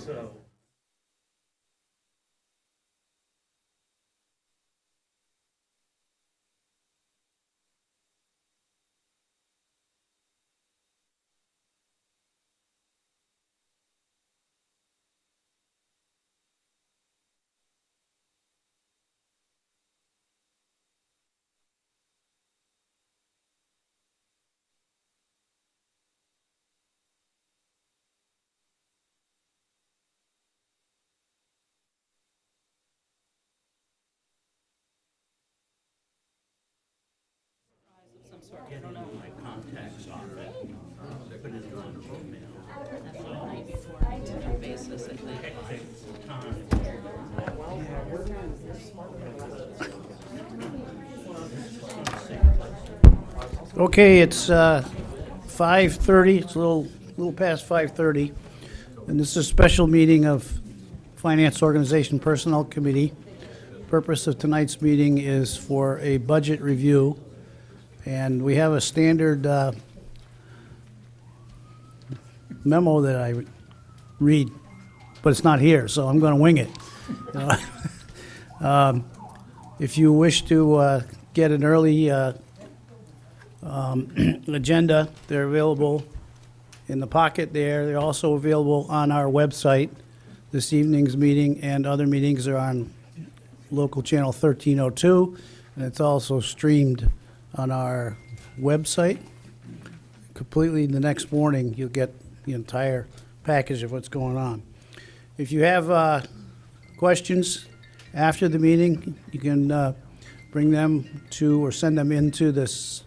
So. Some sort, I don't know. My contacts off it, put it on email. That's on a before basis, I think. Hectic time. Okay, it's 5:30, it's a little past 5:30, and this is a special meeting of Finance Organization Personnel Committee. Purpose of tonight's meeting is for a budget review, and we have a standard memo that I read, but it's not here, so I'm going to wing it. You know? If you wish to get an early agenda, they're available in the pocket there. They're also available on our website. This evening's meeting and other meetings are on local channel 1302, and it's also streamed on our website. Completely the next morning, you'll get the entire package of what's going on. If you have questions after the meeting, you can bring them to or send them into this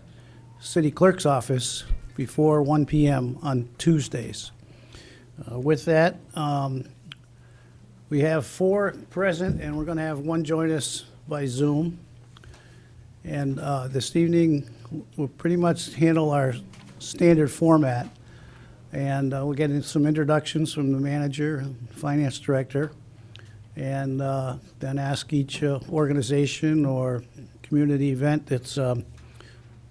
city clerk's office before 1 p.m. on Tuesdays. With that, we have 4 present, and we're going to have one join us by Zoom. And this evening, we'll pretty much handle our standard format. And we'll get into some introductions from the manager and finance director, and then ask each organization or community event that's going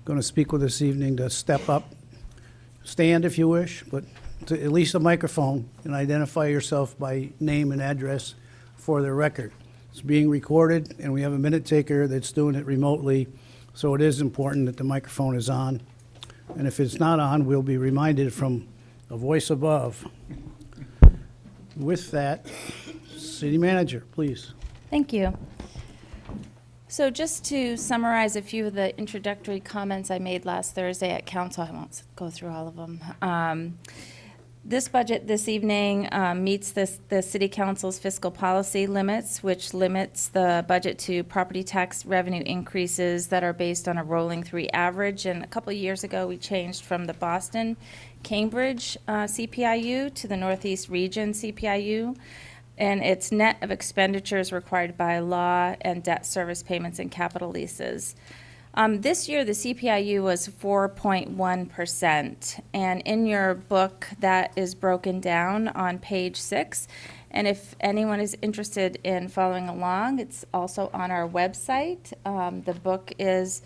to speak with this evening to step up. Stand if you wish, but to at least a microphone, and identify yourself by name and address for the record. It's being recorded, and we have a minute taker that's doing it remotely, so it is important that the microphone is on. And if it's not on, we'll be reminded from a voice above. With that, city manager, please. Thank you. So just to summarize a few of the introductory comments I made last Thursday at council, I won't go through all of them. This budget this evening meets the City Council's fiscal policy limits, which limits the budget to property tax revenue increases that are based on a rolling 3 average. And a couple of years ago, we changed from the Boston, Cambridge CPIU to the Northeast Region CPIU. And it's net of expenditures required by law and debt service payments and capital leases. This year, the CPIU was 4.1%, and in your book, that is broken down on page 6. And if anyone is interested in following along, it's also on our website. The book is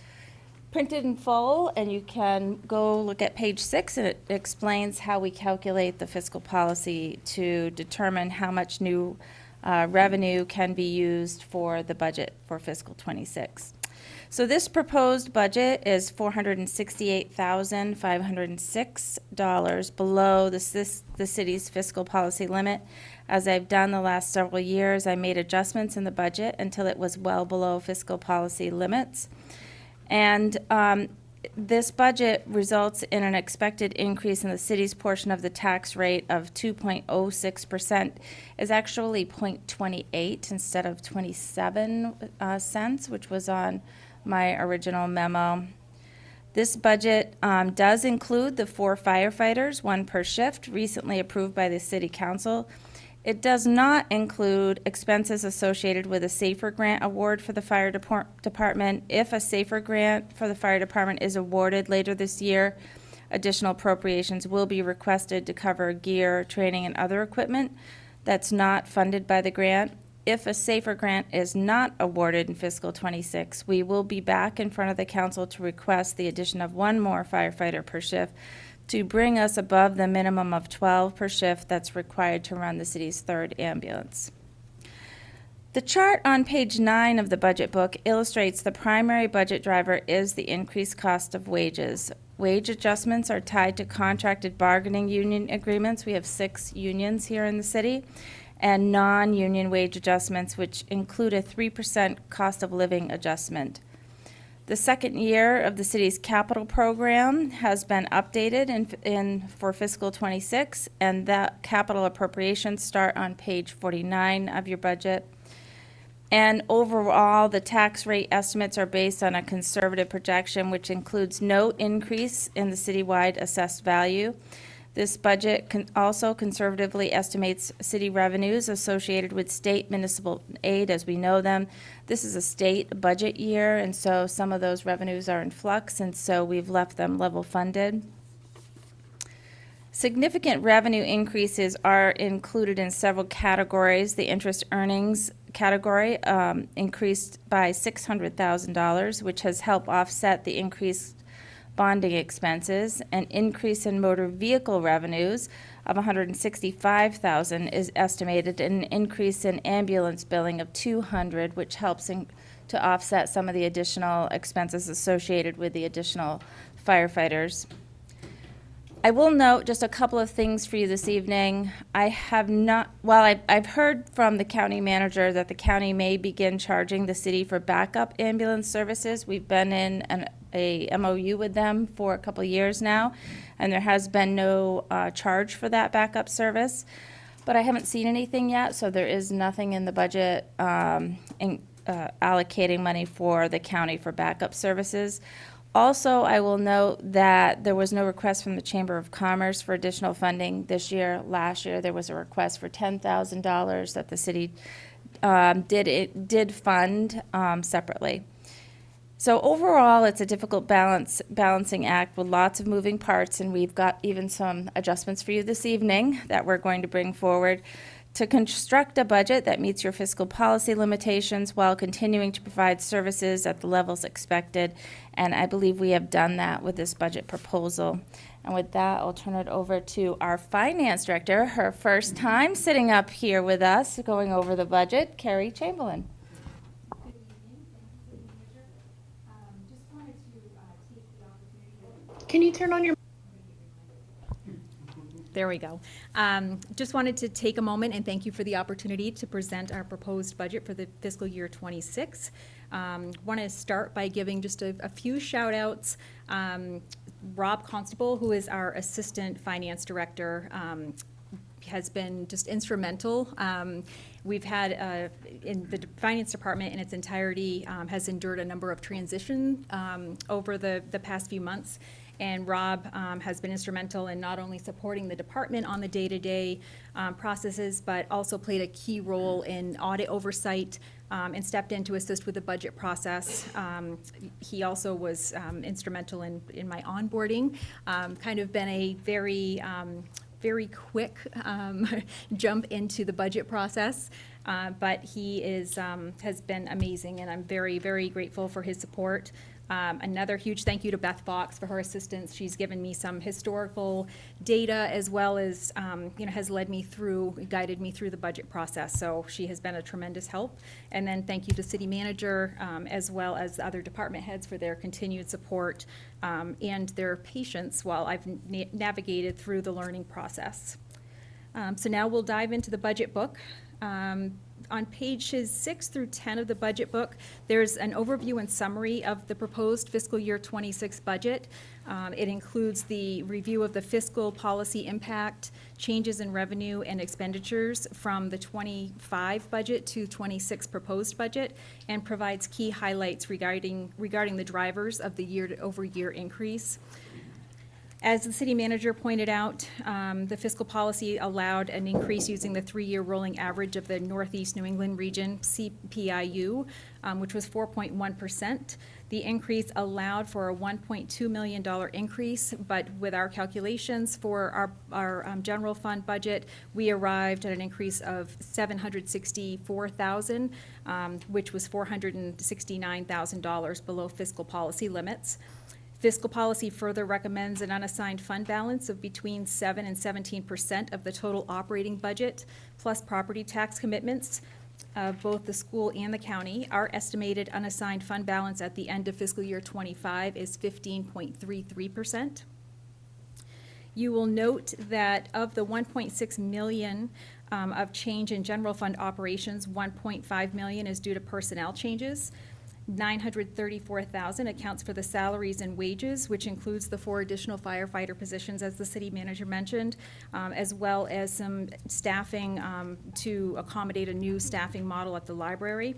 printed in full, and you can go look at page 6, and it explains how we calculate the fiscal policy to determine how much new revenue can be used for the budget for fiscal 26. So this proposed budget is $468,506 below the city's fiscal policy limit. As I've done the last several years, I made adjustments in the budget until it was well below fiscal policy limits. And this budget results in an expected increase in the city's portion of the tax rate of 2.06%, is actually 0.28 instead of 27 cents, which was on my original memo. This budget does include the 4 firefighters, 1 per shift, recently approved by the City Council. It does not include expenses associated with a SAFER grant award for the fire department. If a SAFER grant for the fire department is awarded later this year, additional appropriations will be requested to cover gear, training, and other equipment that's not funded by the grant. If a SAFER grant is not awarded in fiscal 26, we will be back in front of the council to request the addition of 1 more firefighter per shift to bring us above the minimum of 12 per shift that's required to run the city's third ambulance. The chart on page 9 of the budget book illustrates the primary budget driver is the increased cost of wages. Wage adjustments are tied to contracted bargaining union agreements. We have 6 unions here in the city, and non-union wage adjustments, which include a 3% cost of living adjustment. The second year of the city's capital program has been updated for fiscal 26, and that capital appropriations start on page 49 of your budget. And overall, the tax rate estimates are based on a conservative projection, which includes no increase in the citywide assessed value. This budget also conservatively estimates city revenues associated with state municipal aid as we know them. This is a state budget year, and so some of those revenues are in flux, and so we've left them level funded. Significant revenue increases are included in several categories. The interest earnings category increased by $600,000, which has helped offset the increased bonding expenses. An increase in motor vehicle revenues of $165,000 is estimated, and an increase in ambulance billing of $200,000, which helps to offset some of the additional expenses associated with the additional firefighters. I will note just a couple of things for you this evening. I've heard from the county manager that the county may begin charging the city for backup ambulance services. We've been in a MOU with them for a couple of years now, and there has been no charge for that backup service. But I haven't seen anything yet, so there is nothing in the budget allocating money for the county for backup services. Also, I will note that there was no request from the Chamber of Commerce for additional funding this year. Last year, there was a request for $10,000 that the city did fund separately. So overall, it's a difficult balancing act with lots of moving parts, and we've got even some adjustments for you this evening that we're going to bring forward to construct a budget that meets your fiscal policy limitations while continuing to provide services at the levels expected. And I believe we have done that with this budget proposal. And with that, I'll turn it over to our finance director, her first time sitting up here with us, going over the budget, Carrie Chamberlain. Good evening. Thank you, City Manager. Just wanted to take the opportunity. Can you turn on your? There we go. Just wanted to take a moment and thank you for the opportunity to present our proposed budget for the fiscal year 26. Want to start by giving just a few shout outs. Rob Constable, who is our Assistant Finance Director, has been just instrumental. We've had, in the finance department in its entirety, has endured a number of transitions over the past few months. And Rob has been instrumental in not only supporting the department on the day-to-day processes, but also played a key role in audit oversight and stepped in to assist with the budget process. He also was instrumental in my onboarding, kind of been a very quick jump into the budget process, but he has been amazing, and I'm very, very grateful for his support. Another huge thank you to Beth Fox for her assistance. She's given me some historical data as well as, has guided me through the budget process. So she has been a tremendous help. And then thank you to City Manager as well as the other department heads for their continued support and their patience while I've navigated through the learning process. So now we'll dive into the budget book. On pages 6 through 10 of the budget book, there's an overview and summary of the proposed fiscal year 26 budget. It includes the review of the fiscal policy impact, changes in revenue and expenditures from the 25 budget to 26 proposed budget, and provides key highlights regarding the drivers of the year-over-year increase. As the city manager pointed out, the fiscal policy allowed an increase using the 3-year rolling average of the Northeast New England region, CPIU, which was 4.1%. The increase allowed for a $1.2 million increase, but with our calculations for our general fund budget, we arrived at an increase of $764,000, which was $469,000 below fiscal policy limits. Fiscal policy further recommends an unassigned fund balance of between 7 and 17% of the total operating budget, plus property tax commitments of both the school and the county. Our estimated unassigned fund balance at the end of fiscal year 25 is 15.33%. You will note that of the 1.6 million of change in general fund operations, 1.5 million is due to personnel changes. 934,000 accounts for the salaries and wages, which includes the 4 additional firefighter positions, as the city manager mentioned, as well as some staffing to accommodate a new staffing model at the library.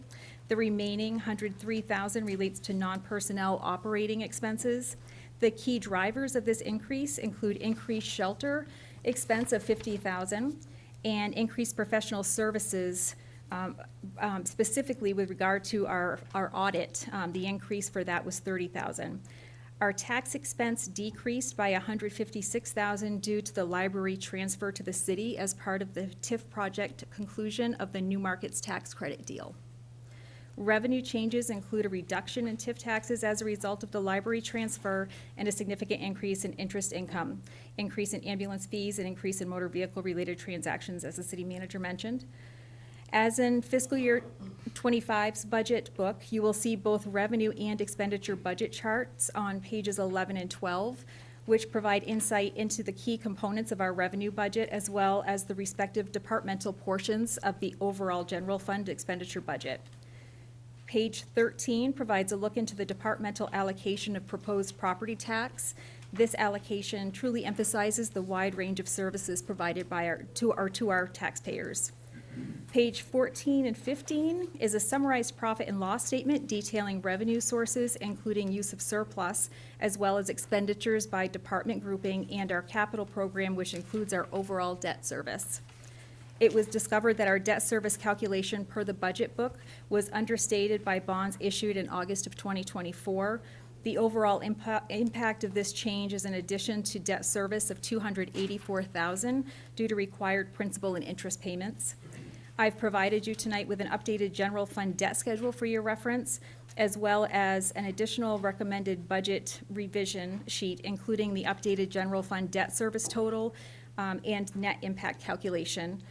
The remaining 103,000 relates to non-personnel operating expenses. The key drivers of this increase include increased shelter expense of 50,000 and increased professional services, specifically with regard to our audit. The increase for that was 30,000. Our tax expense decreased by 156,000 due to the library transfer to the city as part of the TIF project conclusion of the New Markets tax credit deal. Revenue changes include a reduction in TIF taxes as a result of the library transfer and a significant increase in interest income, increase in ambulance fees, and increase in motor vehicle-related transactions, as the city manager mentioned. As in fiscal year 25's budget book, you will see both revenue and expenditure budget charts on pages 11 and 12, which provide insight into the key components of our revenue budget, as well as the respective departmental portions of the overall general fund expenditure budget. Page 13 provides a look into the departmental allocation of proposed property tax. This allocation truly emphasizes the wide range of services provided by to our taxpayers. Page 14 and 15 is a summarized profit and loss statement detailing revenue sources, including use of surplus, as well as expenditures by department grouping and our capital program, which includes our overall debt service. It was discovered that our debt service calculation per the budget book was understated by bonds issued in August of 2024. The overall impact of this change is an addition to debt service of $284,000 due to required principal and interest payments. I've provided you tonight with an updated general fund debt schedule for your reference, as well as an additional recommended budget revision sheet, including the updated general fund debt service total and net impact calculation.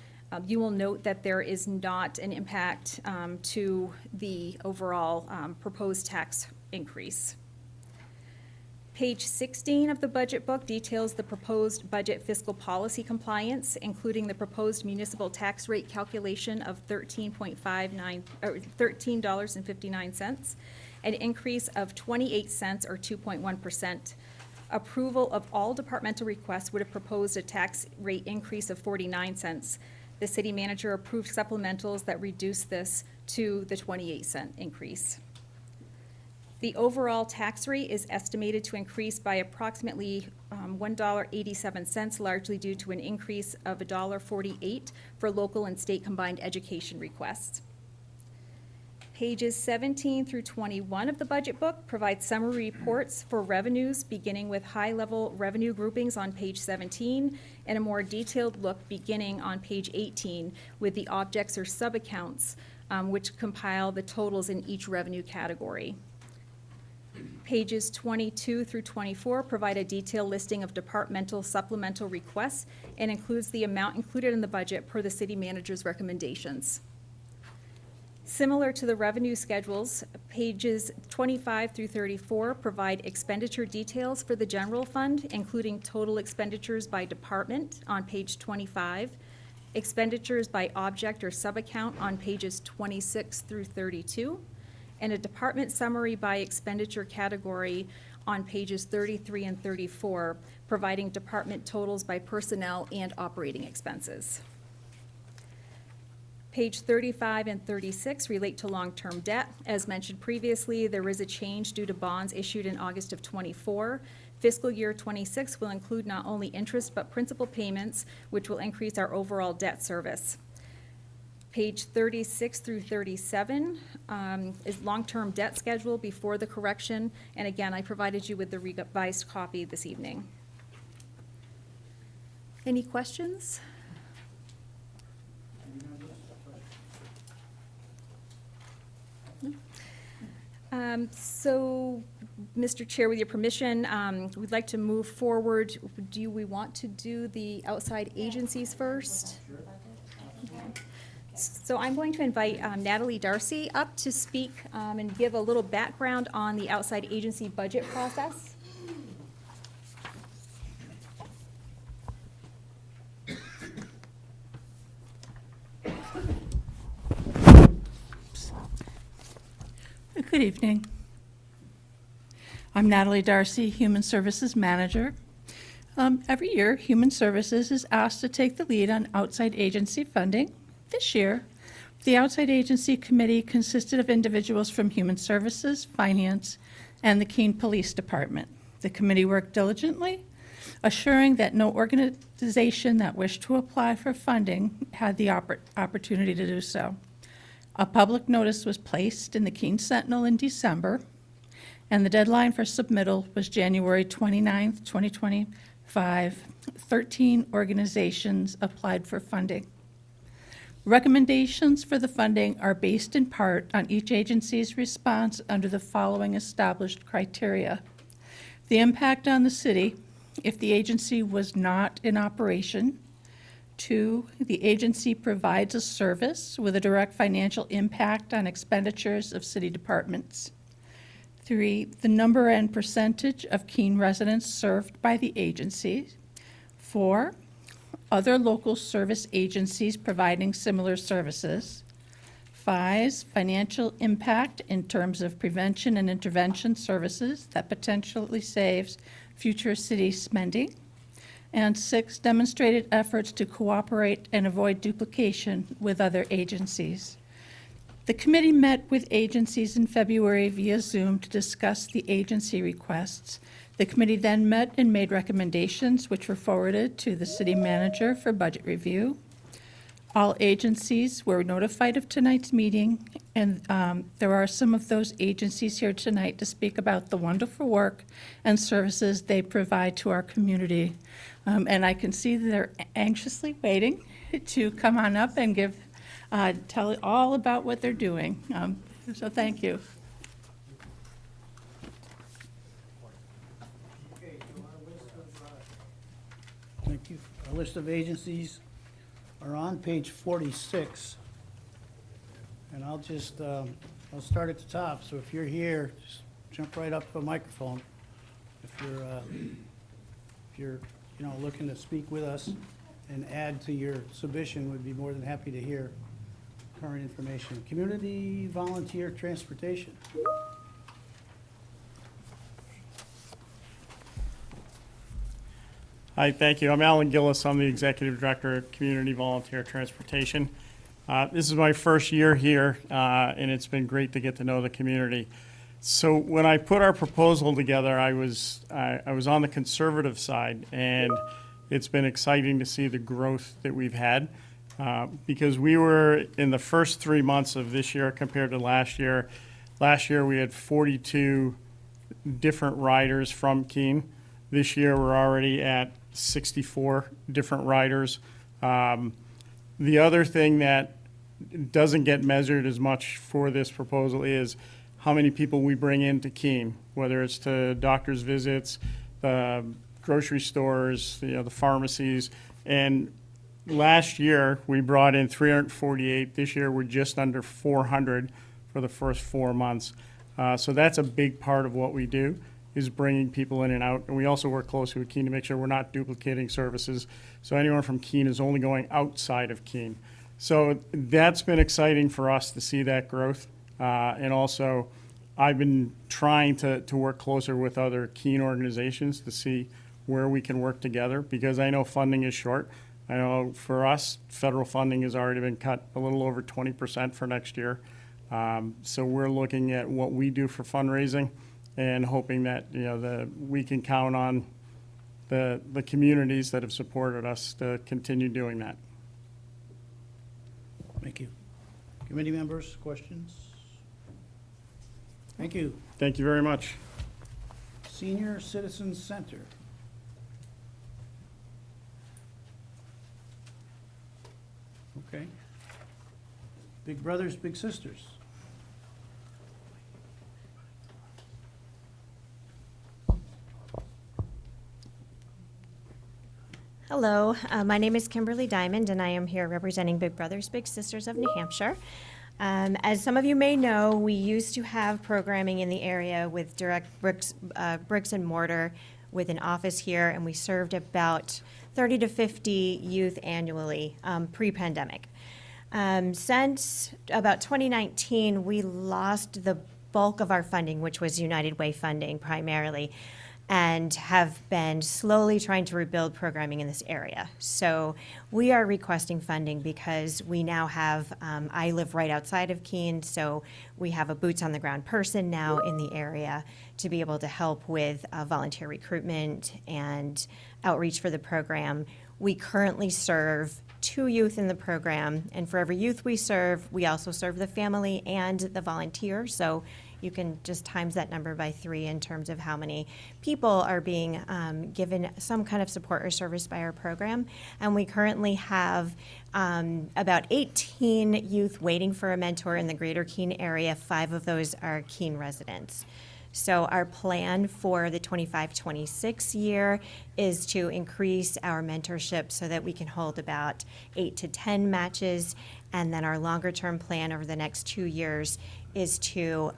You will note that there is not an impact to the overall proposed tax increase. Page 16 of the budget book details the proposed budget fiscal policy compliance, including the proposed municipal tax rate calculation of $13.59, an increase of 28 cents or 2.1%. Approval of all departmental requests would have proposed a tax rate increase of 49 cents. The city manager approved supplementals that reduce this to the 28-cent increase. The overall tax rate is estimated to increase by approximately $1.87, largely due to an increase of $1.48 for local and state combined education requests. Pages 17 through 21 of the budget book provide summary reports for revenues, beginning with high-level revenue groupings on page 17, and a more detailed look beginning on page 18 with the objects or sub-accounts, which compile the totals in each revenue category. Pages 22 through 24 provide a detailed listing of departmental supplemental requests and includes the amount included in the budget per the city manager's recommendations. Similar to the revenue schedules, pages 25 through 34 provide expenditure details for the general fund, including total expenditures by department on page 25, expenditures by object or subaccount on pages 26 through 32, and a department summary by expenditure category on pages 33 and 34, providing department totals by personnel and operating expenses. Page 35 and 36 relate to long-term debt. As mentioned previously, there is a change due to bonds issued in August of 24. Fiscal year 26 will include not only interest but principal payments, which will increase our overall debt service. Page 36 through 37 is long-term debt schedule before the correction. And again, I provided you with the revised copy this evening. Any questions? So Mr. Chair, with your permission, we'd like to move forward. Do we want to do the outside agencies first? Okay. So I'm going to invite Natalie Darcy up to speak and give a little background on the outside agency budget process. Good evening. I'm Natalie Darcy, Human Services Manager. Every year, Human Services is asked to take the lead on outside agency funding. This year, the outside agency committee consisted of individuals from Human Services, Finance, and the Keene Police Department. The committee worked diligently, assuring that no organization that wished to apply for funding had the opportunity to do so. A public notice was placed in the Keene Sentinel in December, and the deadline for submittal was January 29th, 2025. 13 organizations applied for funding. Recommendations for the funding are based in part on each agency's response under the following established criteria. The impact on the city if the agency was not in operation. 2, the agency provides a service with a direct financial impact on expenditures of city departments. 3, the number and percentage of Keene residents served by the agency. 4, other local service agencies providing similar services. 5, financial impact in terms of prevention and intervention services that potentially saves future city spending. And 6, demonstrated efforts to cooperate and avoid duplication with other agencies. The committee met with agencies in February via Zoom to discuss the agency requests. The committee then met and made recommendations which were forwarded to the city manager for budget review. All agencies were notified of tonight's meeting, and there are some of those agencies here tonight to speak about the wonderful work and services they provide to our community. And I can see that they're anxiously waiting to come on up and tell all about what they're doing. So thank you. Thank you. Our list of agencies are on page 46. And I'll start at the top. So if you're here, just jump right up to a microphone. If you're looking to speak with us and add to your submission, we'd be more than happy to hear current information. Community Volunteer Transportation. Hi, thank you. I'm Alan Gillis. I'm the Executive Director of Community Volunteer Transportation. This is my first year here, and it's been great to get to know the community. So when I put our proposal together, I was on the conservative side, and it's been exciting to see the growth that we've had because we were in the first 3 months of this year compared to last year. Last year we had 42 different riders from Keene. This year we're already at 64 different riders. The other thing that doesn't get measured as much for this proposal is how many people we bring into Keene, whether it's to doctor's visits, the grocery stores, the pharmacies. And last year we brought in 348. This year we're just under 400 for the first 4 months. So that's a big part of what we do, is bringing people in and out. And we also work closely with Keene to make sure we're not duplicating services. So anyone from Keene is only going outside of Keene. So that's been exciting for us to see that growth. And also, I've been trying to work closer with other Keene organizations to see where we can work together, because I know funding is short. I know for us, federal funding has already been cut a little over 20% for next year. So we're looking at what we do for fundraising and hoping that we can count on the communities that have supported us to continue doing that. Thank you. Committee members, questions? Thank you. Thank you very much. Senior Citizens Center. Okay. Big brothers, big sisters. Hello, my name is Kimberly Diamond, and I am here representing Big Brothers Big Sisters of New Hampshire. As some of you may know, we used to have programming in the area with direct bricks and mortar with an office here, and we served about 30 to 50 youth annually pre-pandemic. Since about 2019, we lost the bulk of our funding, which was United Way funding primarily, and have been slowly trying to rebuild programming in this area. So we are requesting funding because we now have, I live right outside of Keene, so we have a boots on the ground person now in the area to be able to help with volunteer recruitment and outreach for the program. We currently serve 2 youth in the program, and for every youth we serve, we also serve the family and the volunteer. So you can just times that number by 3 in terms of how many people are being given some kind of support or service by our program. And we currently have about 18 youth waiting for a mentor in the greater Keene area. 5 of those are Keene residents. So our plan for the 25-26 year is to increase our mentorship so that we can hold about 8 to 10 matches. And then our longer term plan over the next 2 years is to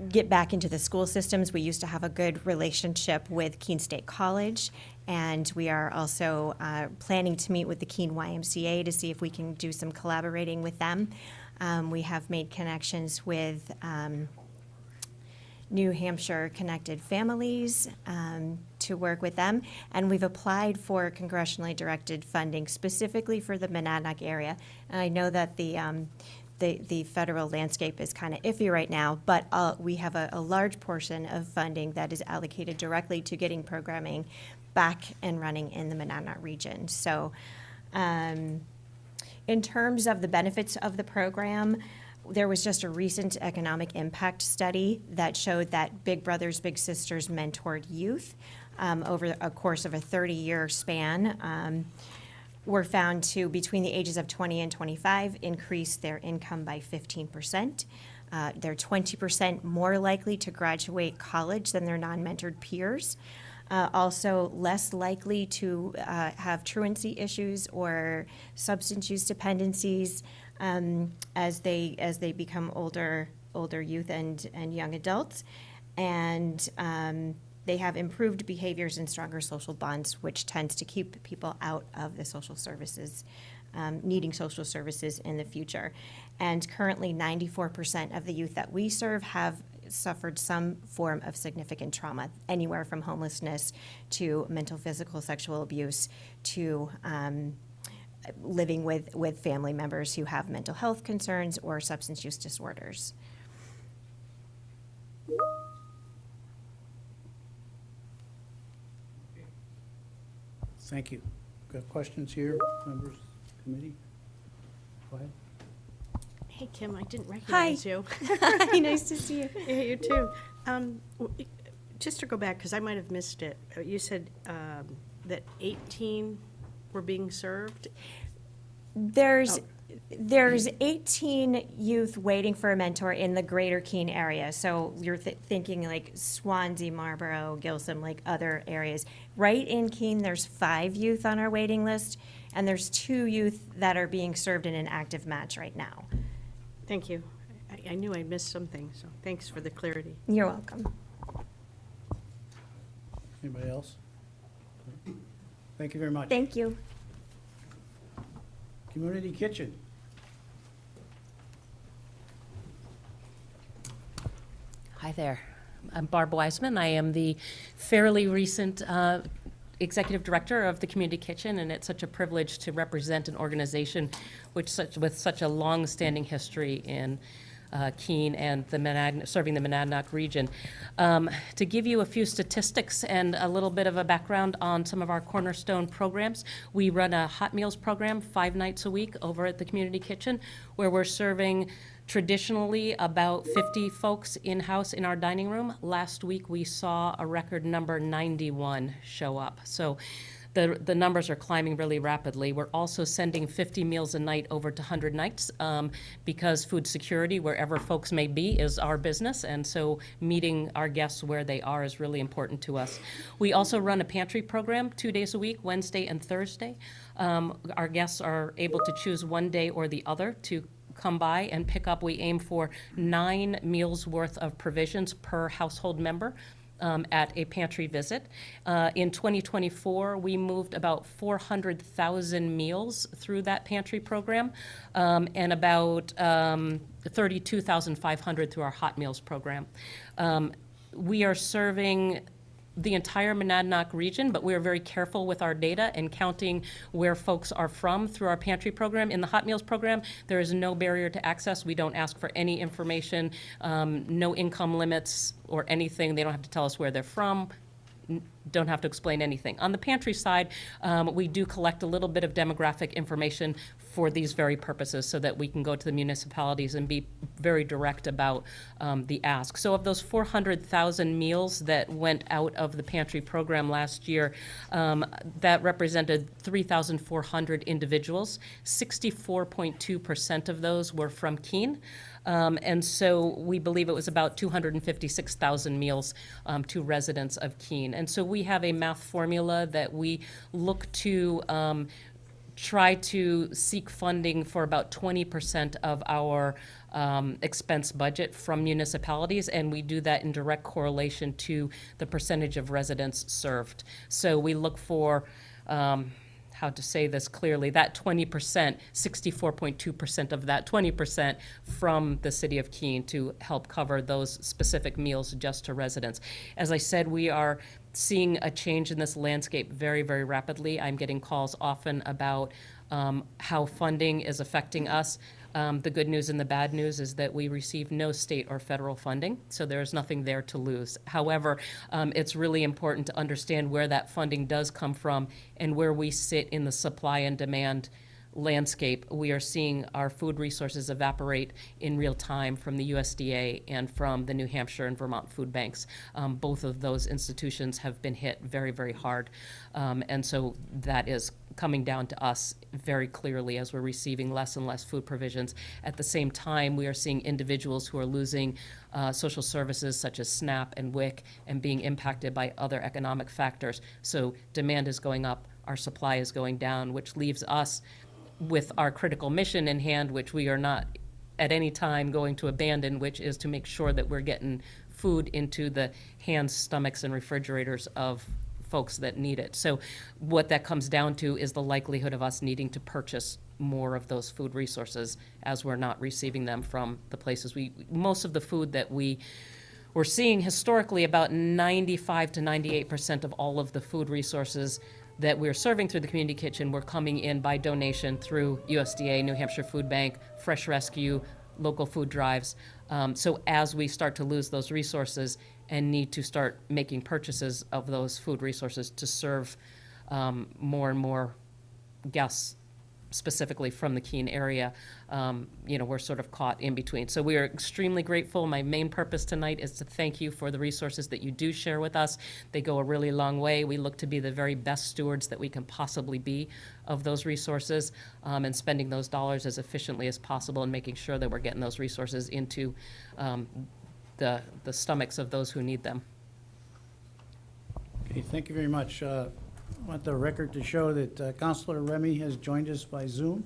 get back into the school systems. We used to have a good relationship with Keene State College, and we are also planning to meet with the Keene YMCA to see if we can do some collaborating with them. We have made connections with New Hampshire Connected Families to work with them, and we've applied for congressionally directed funding specifically for the Monadnock area. And I know that the federal landscape is kind of iffy right now, but we have a large portion of funding that is allocated directly to getting programming back and running in the Monadnock region. So in terms of the benefits of the program, there was just a recent economic impact study that showed that Big Brothers Big Sisters mentored youth over a course of a 30-year span. Were found to, between the ages of 20 and 25, increase their income by 15%. They're 20% more likely to graduate college than their non-mentored peers. Also less likely to have truancy issues or substance use dependencies as they become older youth and young adults. And they have improved behaviors and stronger social bonds, which tends to keep people out of the social services, needing social services in the future. And currently, 94% of the youth that we serve have suffered some form of significant trauma, anywhere from homelessness to mental, physical, sexual abuse to living with family members who have mental health concerns or substance use disorders. Thank you. Got questions here, members of the committee? Go ahead. Hey, Kim, I didn't recognize you. Hi, nice to see you. Yeah, you too. Just to go back, because I might have missed it, you said that 18 were being served? There's 18 youth waiting for a mentor in the greater Keene area. So you're thinking like Swansea, Marlborough, Gilsum, like other areas. Right in Keene, there's 5 youth on our waiting list, and there's 2 youth that are being served in an active match right now. Thank you. I knew I missed something, so thanks for the clarity. You're welcome. Anybody else? Thank you very much. Thank you. Community Kitchen. Hi there. I'm Barb Wiseman. I am the fairly recent executive director of the Community Kitchen, and it's such a privilege to represent an organization with such a long-standing history in Keene and serving the Monadnock region. To give you a few statistics and a little bit of a background on some of our cornerstone programs, we run a hot meals program 5 nights a week over at the Community Kitchen, where we're serving traditionally about 50 folks in-house in our dining room. Last week we saw a record number 91 show up. So the numbers are climbing really rapidly. We're also sending 50 meals a night over to 100 nights because food security, wherever folks may be, is our business. And so meeting our guests where they are is really important to us. We also run a pantry program 2 days a week, Wednesday and Thursday. Our guests are able to choose one day or the other to come by and pick up. We aim for 9 meals worth of provisions per household member at a pantry visit. In 2024, we moved about 400,000 meals through that pantry program and about 32,500 through our hot meals program. We are serving the entire Monadnock region, but we are very careful with our data and counting where folks are from through our pantry program. In the hot meals program, there is no barrier to access. We don't ask for any information, no income limits or anything. They don't have to tell us where they're from, don't have to explain anything. On the pantry side, we do collect a little bit of demographic information for these very purposes so that we can go to the municipalities and be very direct about the ask. So of those 400,000 meals that went out of the pantry program last year, that represented 3,400 individuals. 64.2% of those were from Keene. And so we believe it was about 256,000 meals to residents of Keene. And so we have a math formula that we look to try to seek funding for about 20% of our expense budget from municipalities, and we do that in direct correlation to the percentage of residents served. So we look for how to say this clearly, that 20%, 64.2% of that 20% from the city of Keene to help cover those specific meals just to residents. As I said, we are seeing a change in this landscape very, very rapidly. I'm getting calls often about how funding is affecting us. The good news and the bad news is that we receive no state or federal funding, so there's nothing there to lose. However, it's really important to understand where that funding does come from and where we sit in the supply and demand landscape. We are seeing our food resources evaporate in real time from the USDA and from the New Hampshire and Vermont food banks. Both of those institutions have been hit very, very hard. And so that is coming down to us very clearly as we're receiving less and less food provisions. At the same time, we are seeing individuals who are losing social services such as SNAP and WIC and being impacted by other economic factors. So demand is going up, our supply is going down, which leaves us with our critical mission in hand, which we are not at any time going to abandon, which is to make sure that we're getting food into the hands, stomachs, and refrigerators of folks that need it. So what that comes down to is the likelihood of us needing to purchase more of those food resources as we're not receiving them from the places most of the food that we're seeing historically, about 95 to 98% of all of the food resources that we're serving through the community kitchen were coming in by donation through USDA, New Hampshire Food Bank, Fresh Rescue, local food drives. So as we start to lose those resources and need to start making purchases of those food resources to serve more and more guests, specifically from the Keene area, we're sort of caught in between. So we are extremely grateful. My main purpose tonight is to thank you for the resources that you do share with us. They go a really long way. We look to be the very best stewards that we can possibly be of those resources and spending those dollars as efficiently as possible and making sure that we're getting those resources into the stomachs of those who need them. Okay, thank you very much. I want the record to show that Councilor Remy has joined us by Zoom.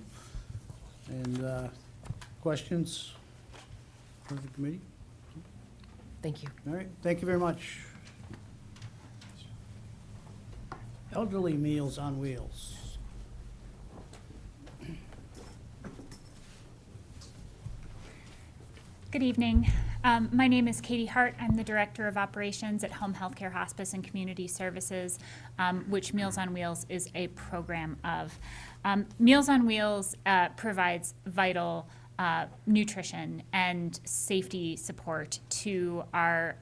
And questions for the committee? Thank you. All right, thank you very much. Elderly Meals on Wheels. Good evening. My name is Katie Hart. I'm the Director of Operations at Home Healthcare Hospice and Community Services, which Meals on Wheels is a program of. Meals on Wheels provides vital nutrition and safety support to our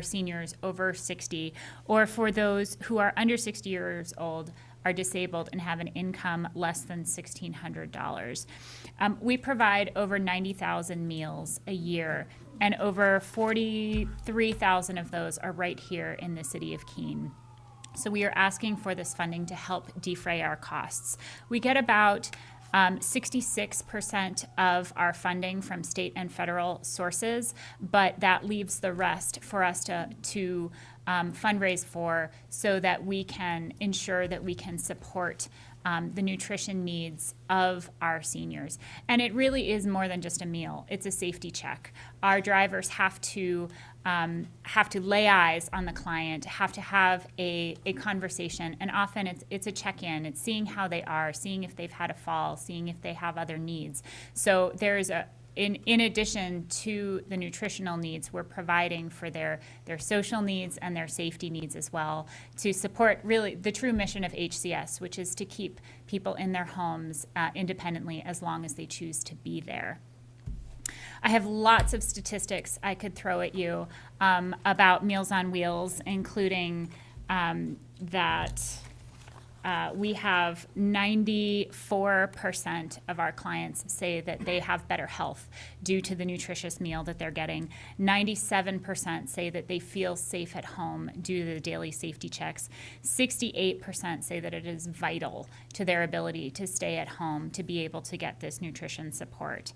seniors over 60, or for those who are under 60 years old, are disabled and have an income less than $1,600. We provide over 90,000 meals a year, and over 43,000 of those are right here in the city of Keene. So we are asking for this funding to help defray our costs. We get about 66% of our funding from state and federal sources, but that leaves the rest for us to fundraise for, so that we can ensure that we can support the nutrition needs of our seniors. And it really is more than just a meal. It's a safety check. Our drivers have to lay eyes on the client, have to have a conversation, and often it's a check-in. It's seeing how they are, seeing if they've had a fall, seeing if they have other needs. So there's in addition to the nutritional needs, we're providing for their social needs and their safety needs as well, to support really the true mission of HCS, which is to keep people in their homes independently as long as they choose to be there. I have lots of statistics I could throw at you about Meals on Wheels, including that we have 94% of our clients say that they have better health due to the nutritious meal that they're getting. 97% say that they feel safe at home due to the daily safety checks. 68% say that it is vital to their ability to stay at home to be able to get this nutrition support.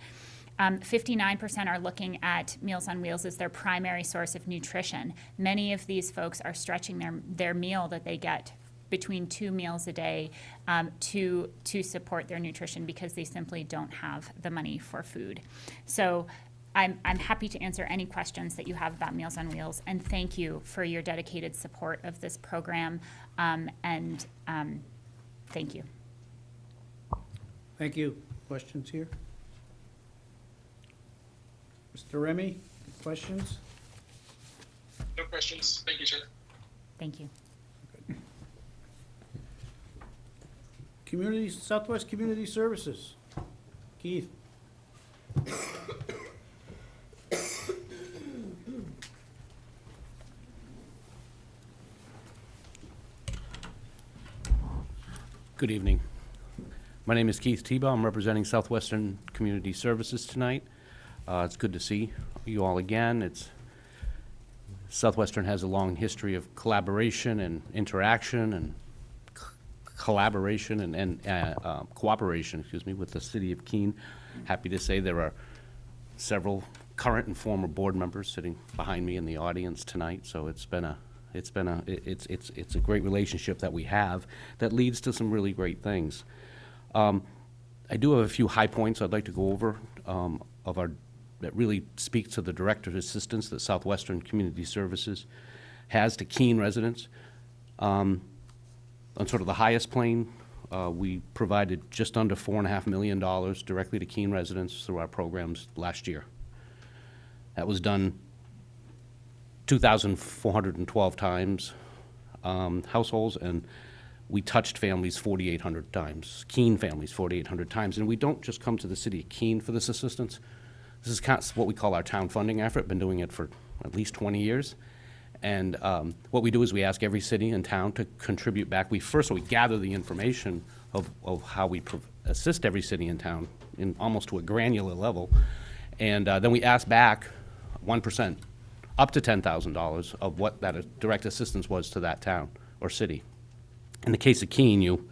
59% are looking at Meals on Wheels as their primary source of nutrition. Many of these folks are stretching their meal that they get between 2 meals a day to support their nutrition, because they simply don't have the money for food. So I'm happy to answer any questions that you have about Meals on Wheels, and thank you for your dedicated support of this program, and thank you. Thank you. Questions here? Mr. Remy, questions? No questions. Thank you, sir. Thank you. Southwest Community Services. Keith. Good evening. My name is Keith Tebow. I'm representing Southwestern Community Services tonight. It's good to see you all again. Southwestern has a long history of collaboration and interaction and cooperation with the city of Keene. Happy to say there are several current and former board members sitting behind me in the audience tonight. So it's a great relationship that we have that leads to some really great things. I do have a few high points I'd like to go over that really speaks to the director's assistance that Southwestern Community Services has to Keene residents. On sort of the highest plane, we provided just under $4.5 million directly to Keene residents through our programs last year. That was done 2,412 times, households, and we touched families 4,800 times, Keene families 4,800 times. And we don't just come to the city of Keene for this assistance. This is kind of what we call our town funding effort. Been doing it for at least 20 years. And what we do is we ask every city and town to contribute back. We gather the information of how we assist every city and town in almost to a granular level. And then we ask back 1%, up to $10,000 of what that direct assistance was to that town or city. In the case of Keene, you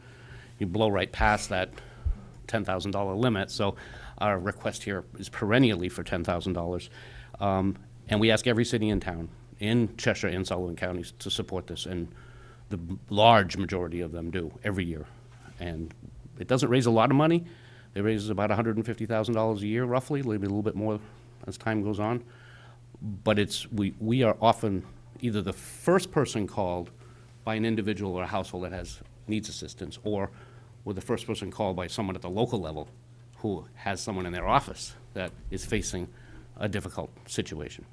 blow right past that $10,000 limit. So our request here is perennially for $10,000. And we ask every city and town in Cheshire and Sullivan counties to support this, and the large majority of them do every year. And it doesn't raise a lot of money. It raises about $150,000 a year, roughly, maybe a little bit more as time goes on. But we are often either the first person called by an individual or a household that needs assistance, or we're the first person called by someone at the local level who has someone in their office that is facing a difficult situation.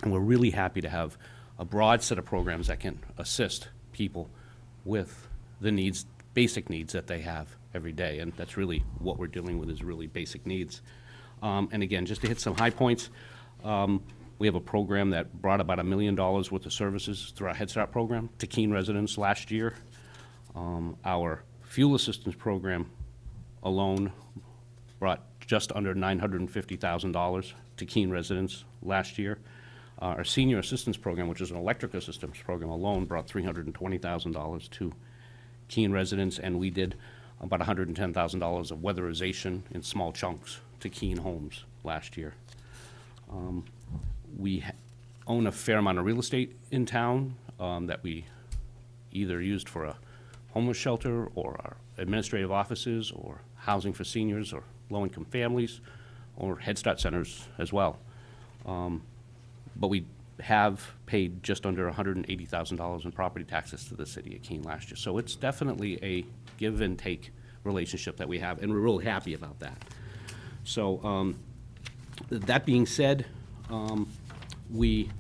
And we're really happy to have a broad set of programs that can assist people with the needs, basic needs that they have every day. And that's really what we're dealing with, is really basic needs. And again, just to hit some high points, we have a program that brought about $1 million worth of services through our Head Start program to Keene residents last year. Our fuel assistance program alone brought just under $950,000 to Keene residents last year. Our senior assistance program, which is an electric assistance program alone, brought $320,000 to Keene residents, and we did about $110,000 of weatherization in small chunks to Keene homes last year. We own a fair amount of real estate in town that we either used for a homeless shelter or our administrative offices or housing for seniors or low-income families or Head Start centers as well. But we have paid just under $180,000 in property taxes to the city of Keene last year. So it's definitely a give and take relationship that we have, and we're really happy about that. So that being said, we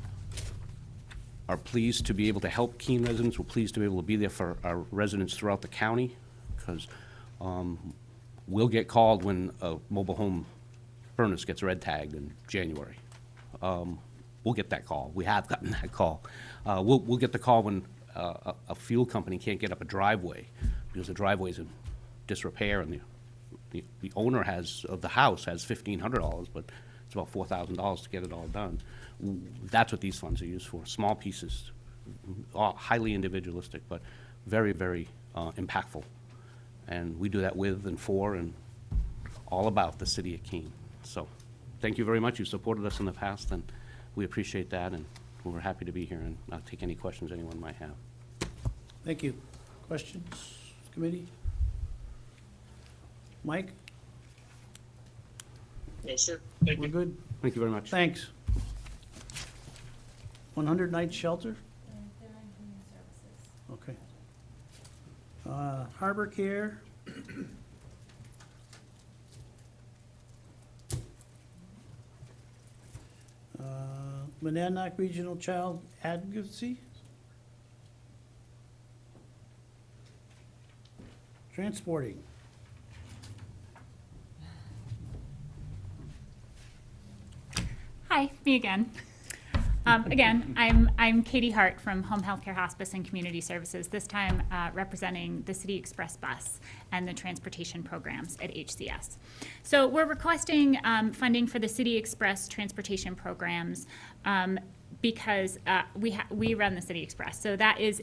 are pleased to be able to help Keene residents. We're pleased to be able to be there for our residents throughout the county, because we'll get called when a mobile home furnace gets red tagged in January. We'll get that call. We have gotten that call. We'll get the call when a fuel company can't get up a driveway because the driveway's in disrepair, and the owner of the house has $1,500, but it's about $4,000 to get it all done. That's what these funds are used for, small pieces, all highly individualistic, but very, very impactful. And we do that with and for and all about the city of Keene. So thank you very much. You've supported us in the past, and we appreciate that, and we're happy to be here, and I'll take any questions anyone might have. Thank you. Questions, committee? Mike? No, sir. Thank We're you. good? Thank you very much. Thanks. 100 Night Shelter? Okay. Harbor Care? Monadnock Regional Child Advocacy? Transporting? Hi, me again. Again, I'm Katie Hart from Home Healthcare Hospice and Community Services, this time representing the City Express bus and the transportation programs at HCS. So we're requesting funding for the City Express transportation programs because we run the City Express. So that is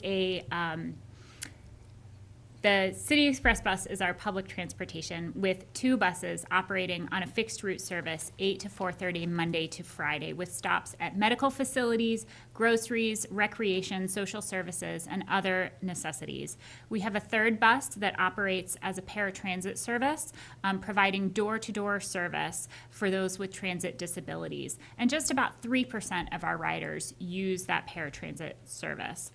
the City Express bus is our public transportation with 2 buses operating on a fixed route service 8 to 4:30 Monday to Friday, with stops at medical facilities, groceries, recreation, social services, and other necessities. We have a 3rd bus that operates as a paratransit service, providing door-to-door service for those with transit disabilities. And just about 3% of our riders use that paratransit service.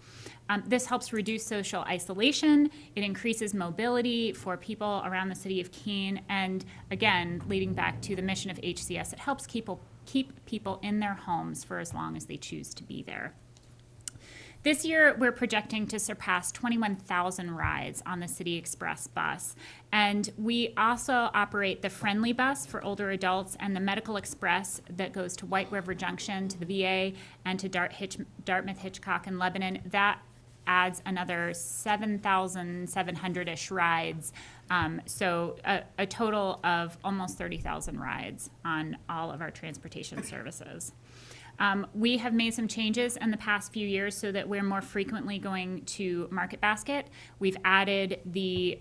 This helps reduce social isolation. It increases mobility for people around the city of Keene. And again, leading back to the mission of HCS, it helps keep people in their homes for as long as they choose to be there. This year, we're projecting to surpass 21,000 rides on the City Express bus. And we also operate the Friendly bus for older adults and the Medical Express that goes to White River Junction, to the VA, and to Dartmouth, Hitchcock, and Lebanon. That adds another 7,700-ish rides. So a total of almost 30,000 rides on all of our transportation services. We have made some changes in the past few years so that we're more frequently going to Market Basket. We've added the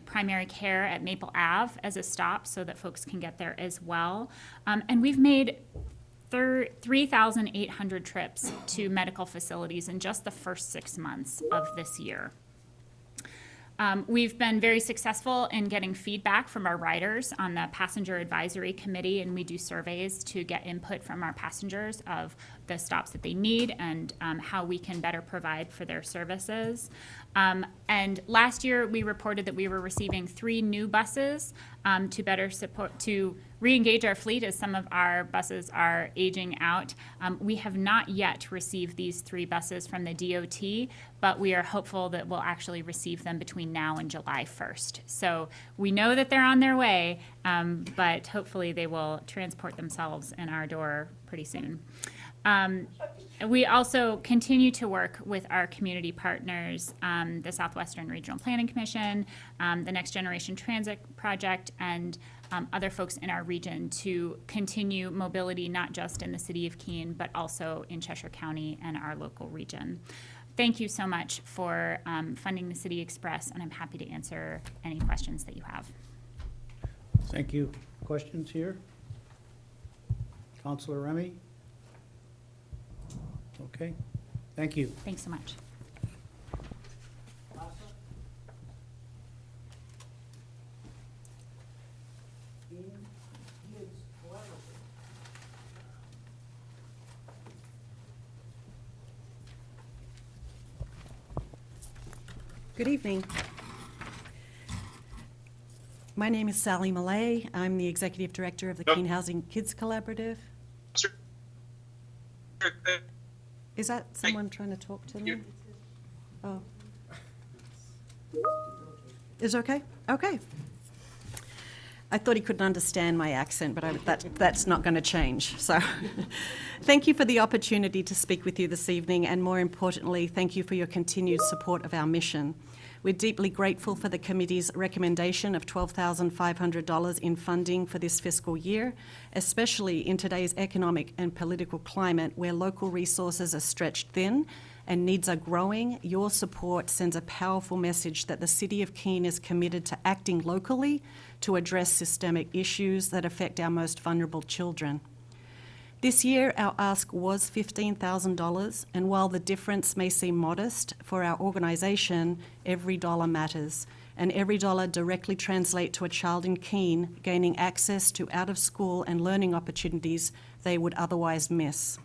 primary care at Maple Ave as a stop so that folks can get there as well. And we've made 3,800 trips to medical facilities in just the first 6 months of this year. We've been very successful in getting feedback from our riders on the Passenger Advisory Committee, and we do surveys to get input from our passengers of the stops that they need and how we can better provide for their services. And last year, we reported that we were receiving 3 new buses to better support, to re-engage our fleet as some of our buses are aging out. We have not yet received these 3 buses from the DOT, but we are hopeful that we'll actually receive them between now and July 1st. So we know that they're on their way, but hopefully they will transport themselves in our door pretty soon. We also continue to work with our community partners, the Southwestern Regional Planning Commission, the Next Generation Transit Project, and other folks in our region to continue mobility, not just in the city of Keene, but also in Cheshire County and our local region. Thank you so much for funding the City Express, and I'm happy to answer any questions that you have. Thank you. Questions here? Counselor Remy? Okay, thank you. Thanks so much. Good evening. My name is Sally Millay. I'm the Executive Director of the Keene Housing Kids Collaborative. Is that someone trying to talk to me? Oh. Is it okay? Okay. I thought he couldn't understand my accent, but that's not going to change. So thank you for the opportunity to speak with you this evening, and more importantly, thank you for your continued support of our mission. We're deeply grateful for the committee's recommendation of $12,500 in funding for this fiscal year, especially in today's economic and political climate where local resources are stretched thin and needs are growing. Your support sends a powerful message that the City of Keene is committed to acting locally to address systemic issues that affect our most vulnerable children. This year, our ask was $15,000, and while the difference may seem modest, for our organisation, every dollar matters, and every dollar directly translates to a child in Keene gaining access to out-of-school and learning opportunities they would otherwise miss.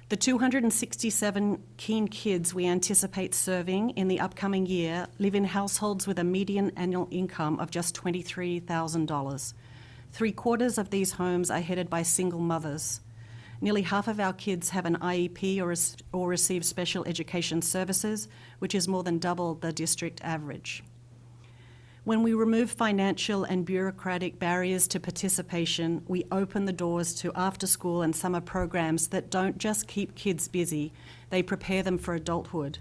The 267 Keene kids we anticipate serving in the upcoming year live in households with a median annual income of just $23,000. 3/4 of these homes are headed by single mothers. Nearly half of our kids have an IEP or receive special education services, which is more than double the district average. When we remove financial and bureaucratic barriers to participation, we open the doors to after-school and summer programs that don't just keep kids busy, they prepare them for adulthood.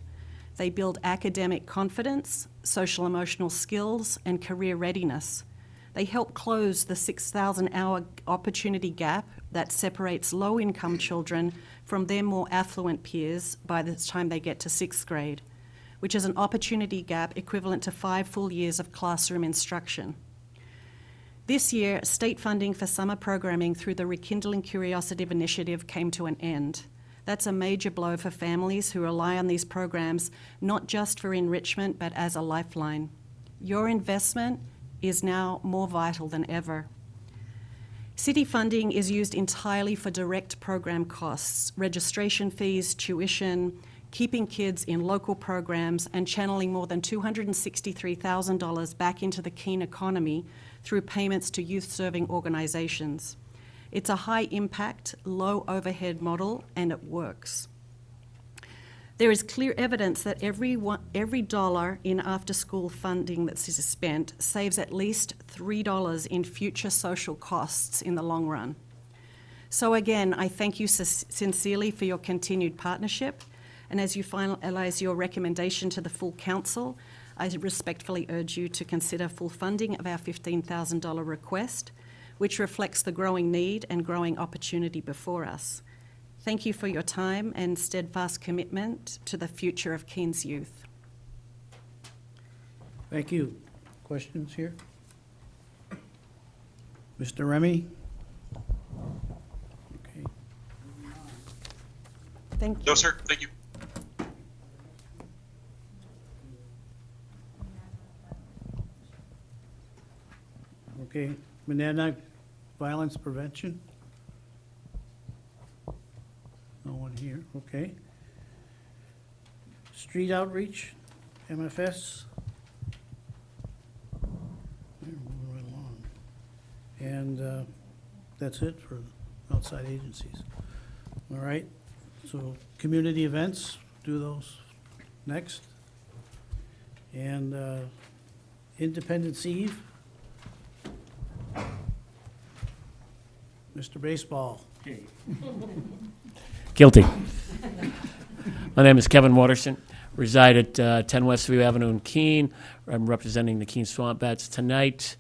They build academic confidence, social emotional skills, and career readiness. They help close the 6,000-hour opportunity gap that separates low-income children from their more affluent peers by the time they get to 6th grade, which is an opportunity gap equivalent to 5 full years of classroom instruction. This year, state funding for summer programming through the Rekindling Curiosity initiative came to an end. That's a major blow for families who rely on these programs not just for enrichment but as a lifeline. Your investment is now more vital than ever. City funding is used entirely for direct program costs, registration fees, tuition, keeping kids in local programs, and channeling more than $263,000 back into the Keene economy through payments to youth-serving organisations. It's a high-impact, low-overhead model, and it works. There is clear evidence that every dollar in after-school funding that's spent saves at least $3 in future social costs in the long run. So again, I thank you sincerely for your continued partnership, and as you finalise your recommendation to the full council, I respectfully urge you to consider full funding of our $15,000 request, which reflects the growing need and growing opportunity before us. Thank you for your time and steadfast commitment to the future of Keene's youth. Thank you. Questions here? Mr. Remy? Okay. Thank you. No, sir. Thank you. Okay. Banana violence prevention? No one here, okay. Street outreach, MFS. We're moving right along. And that's it for outside agencies. All right, so community events, do those next. And Independence Eve. Mr. Baseball. Guilty. My name is Kevin Waterston, reside at 10 Westview Avenue in Keene. I'm representing the Keene Swamp Bats tonight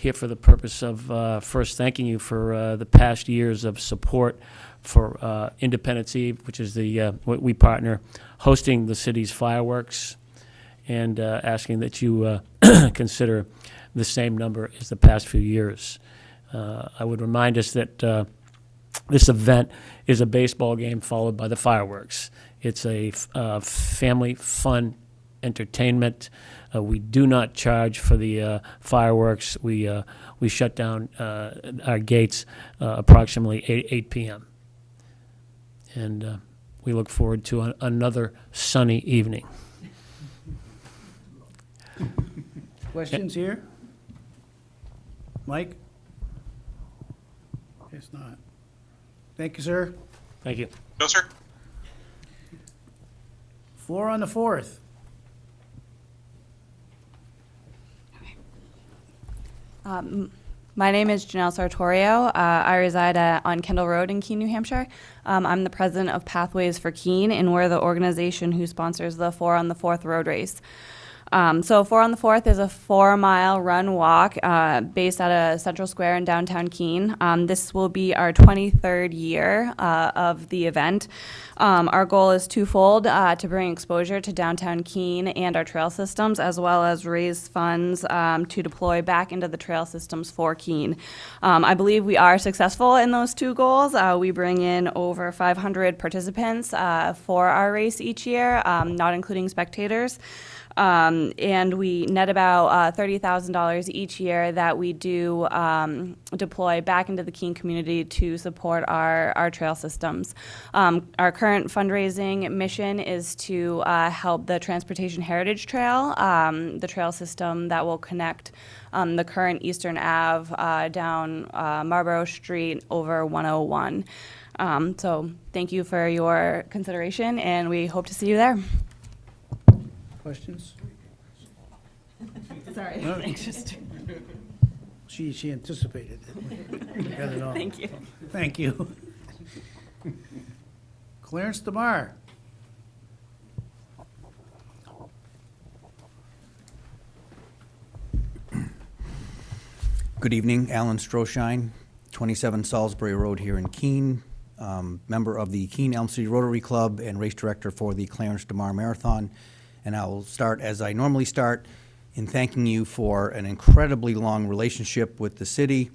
here for the purpose of first thanking you for the past years of support for Independence Eve, which is the we partner hosting the city's fireworks, and asking that you consider the same number as the past few years. I would remind us that this event is a baseball game followed by the fireworks. It's a family fun entertainment. We do not charge for the fireworks. We shut down our gates approximately 8 p.m. And we look forward to another sunny evening. Questions here? Mike? Guess not. Thank you, sir. Thank you. No, sir. Floor on the 4th. My name is Janelle Sartorio. I reside on Kendall Road in Keene, New Hampshire. I'm the president of Pathways for Keene, and we're the organization who sponsors the 4 on the 4th road race. So 4 on the 4th is a 4-mile run walk based out of Central Square in downtown Keene. This will be our 23rd year of the event. Our goal is twofold, to bring exposure to downtown Keene and our trail systems, as well as raise funds to deploy back into the trail systems for Keene. I believe we are successful in those two goals. We bring in over 500 participants for our race each year, not including spectators. And we net about $30,000 each year that we do deploy back into the Keene community to support our trail systems. Our current fundraising mission is to help the Transportation Heritage Trail, the trail system that will connect the current Eastern Ave down Marlborough Street over 101. So thank you for your consideration, and we hope to see you there. Questions? Sorry. No. She anticipated it. Got it all. Thank you. Thank you. Clarence DeMar. Good evening, Alan Stroshine, 27 Salisbury Road here in Keene, member of the Keene Elm City Rotary Club and race director for the Clarence DeMar Marathon. And I will start, as I normally start, in thanking you for an incredibly long relationship with the city,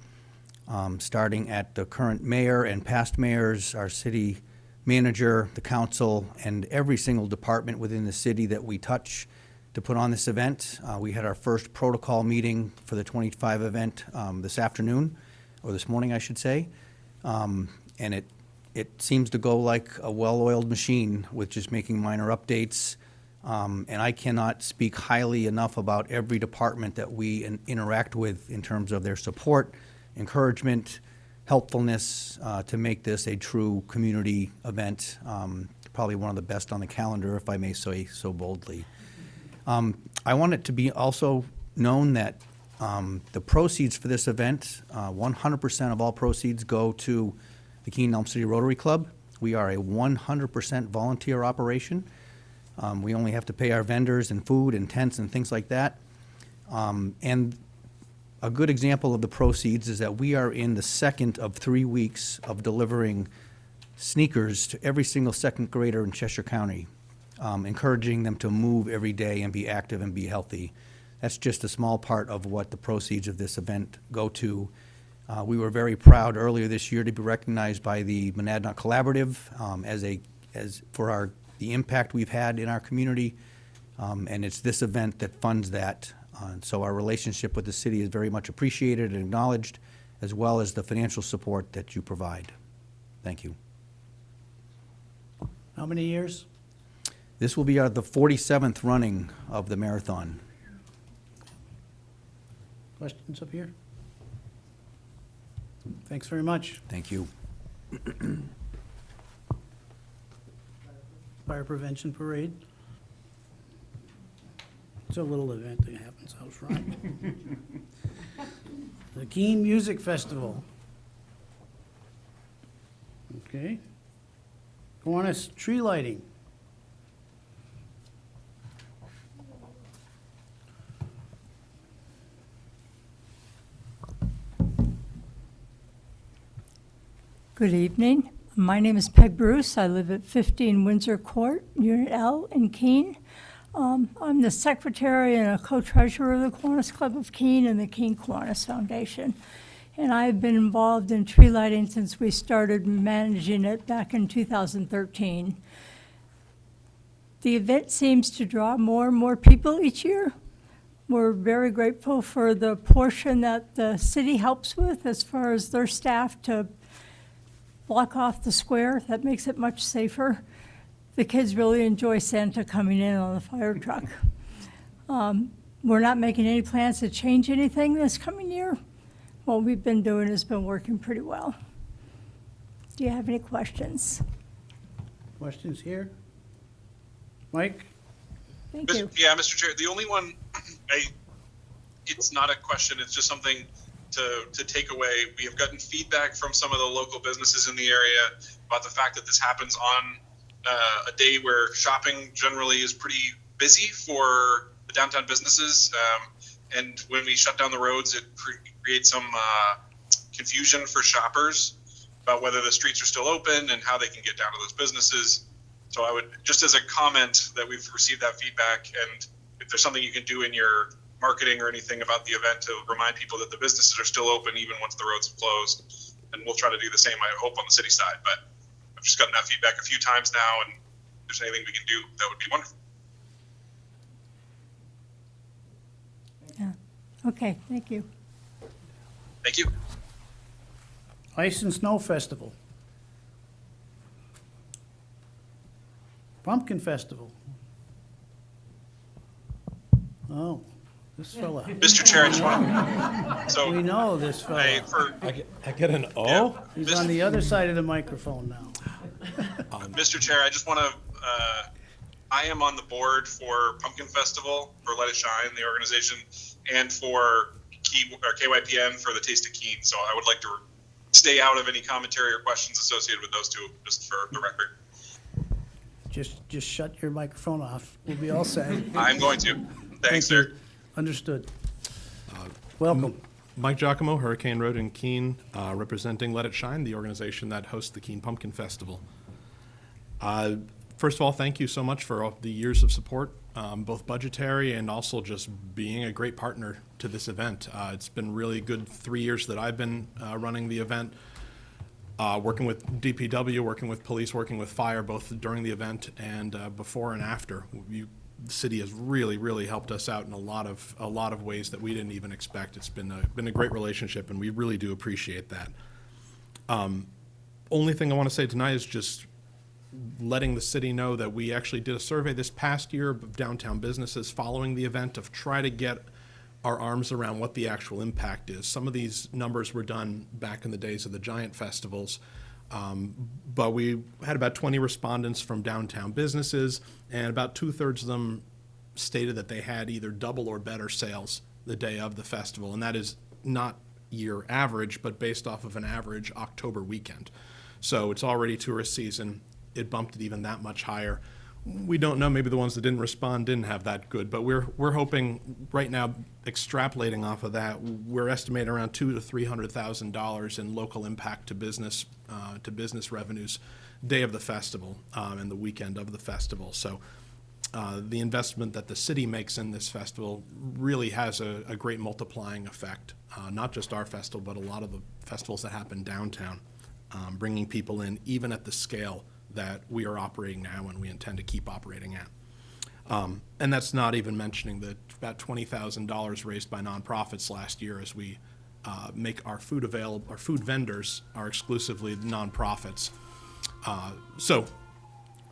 starting at the current mayor and past mayors, our city manager, the council, and every single department within the city that we touch to put on this event. We had our first protocol meeting for the 25 event this afternoon, or this morning, I should say. And it seems to go like a well-oiled machine with just making minor updates. And I cannot speak highly enough about every department that we interact with in terms of their support, encouragement, helpfulness to make this a true community event, probably one of the best on the calendar, if I may say so boldly. I want it to be also known that the proceeds for this event, 100% of all proceeds go to the Keene Elm City Rotary Club. We are a 100% volunteer operation. We only have to pay our vendors and food and tents and things like that. And a good example of the proceeds is that we are in the second of 3 weeks of delivering sneakers to every single second grader in Cheshire County, encouraging them to move every day and be active and be healthy. That's just a small part of what the proceeds of this event go to. We were very proud earlier this year to be recognized by the Monadnock Collaborative for the impact we've had in our community, and it's this event that funds that. So our relationship with the city is very much appreciated and acknowledged, as well as the financial support that you provide. Thank you. How many years? This will be the 47th running of the marathon. Questions up here? Thanks very much. Thank you. Fire Prevention Parade. It's a little event that happens out front. The Keene Music Festival. Okay. Kiwanis Tree Lighting. Good evening. My name is Peg Bruce. I live at 15 Windsor Court, Unit L in Keene. I'm the secretary and a co-treasurer of the Kiwanis Club of Keene and the Keene Kiwanis Foundation. And I've been involved in tree lighting since we started managing it back in 2013. The event seems to draw more and more people each year. We're very grateful for the portion that the city helps with as far as their staff to block off the square. That makes it much safer. The kids really enjoy Santa coming in on the fire truck. We're not making any plans to change anything this coming year. What we've been doing has been working pretty well. Do you have any questions? Questions here? Mike? Thank you. Yeah, Mr. Chair, the only one, it's not a question, it's just something to take away. We have gotten feedback from some of the local businesses in the area about the fact that this happens on a day where shopping generally is pretty busy for the downtown businesses. And when we shut down the roads, it creates some confusion for shoppers about whether the streets are still open and how they can get down to those businesses. So I would, just as a comment that we've received that feedback, and if there's something you can do in your marketing or anything about the event to remind people that the businesses are still open even once the roads have closed, and we'll try to do the same, I hope, on the city side. But I've just gotten that feedback a few times now, and if there's anything we can do, that would be wonderful. Yeah. Okay, thank you. Thank you. Ice and Snow Festival. Pumpkin Festival. Oh, this fella. Mr. Chair, I just want to, We know this fella. I get an O? Yeah. He's on the other side of the microphone now. Mr. Chair, I just want to, I am on the board for Pumpkin Festival, for Let It Shine, the organization, and for KYPN for the Taste of Keene. So I would like to stay out of any commentary or questions associated with those two, just for the record. Just shut your microphone off. We'll be all set. I'm going to. Thanks, Thank sir. you. Understood. Welcome. Mike Giacomo, Hurricane Road in Keene, representing Let It Shine, the organization that hosts the Keene Pumpkin Festival. First of all, thank you so much for all the years of support, both budgetary and also just being a great partner to this event. It's been really good 3 years that I've been running the event, working with DPW, working with police, working with fire, both during the event and before and after. The city has really helped us out in a lot of ways that we didn't even expect. It's been a great relationship, and we really do appreciate that. Only thing I want to say tonight is just letting the city know that we actually did a survey this past year of downtown businesses following the event to try to get our arms around what the actual impact is. Some of these numbers were done back in the days of the giant festivals, but we had about 20 respondents from downtown businesses, and about 2/3 of them stated that they had either double or better sales the day of the festival, and that is not year average, but based off of an average October weekend. So it's already tourist season. It bumped it even that much higher. We don't know, maybe the ones that didn't respond didn't have that good, but we're hoping right now, extrapolating off of that, we're estimating around $200,000 to $300,000 in local impact to business revenues day of the festival and the weekend of the festival. So the investment that the city makes in this festival really has a great multiplying effect, not just our festival, but a lot of the festivals that happen downtown, bringing people in even at the scale that we are operating now and we intend to keep operating at. And that's not even mentioning the about $20,000 raised by nonprofits last year as we make our food available. Our food vendors are exclusively nonprofits. So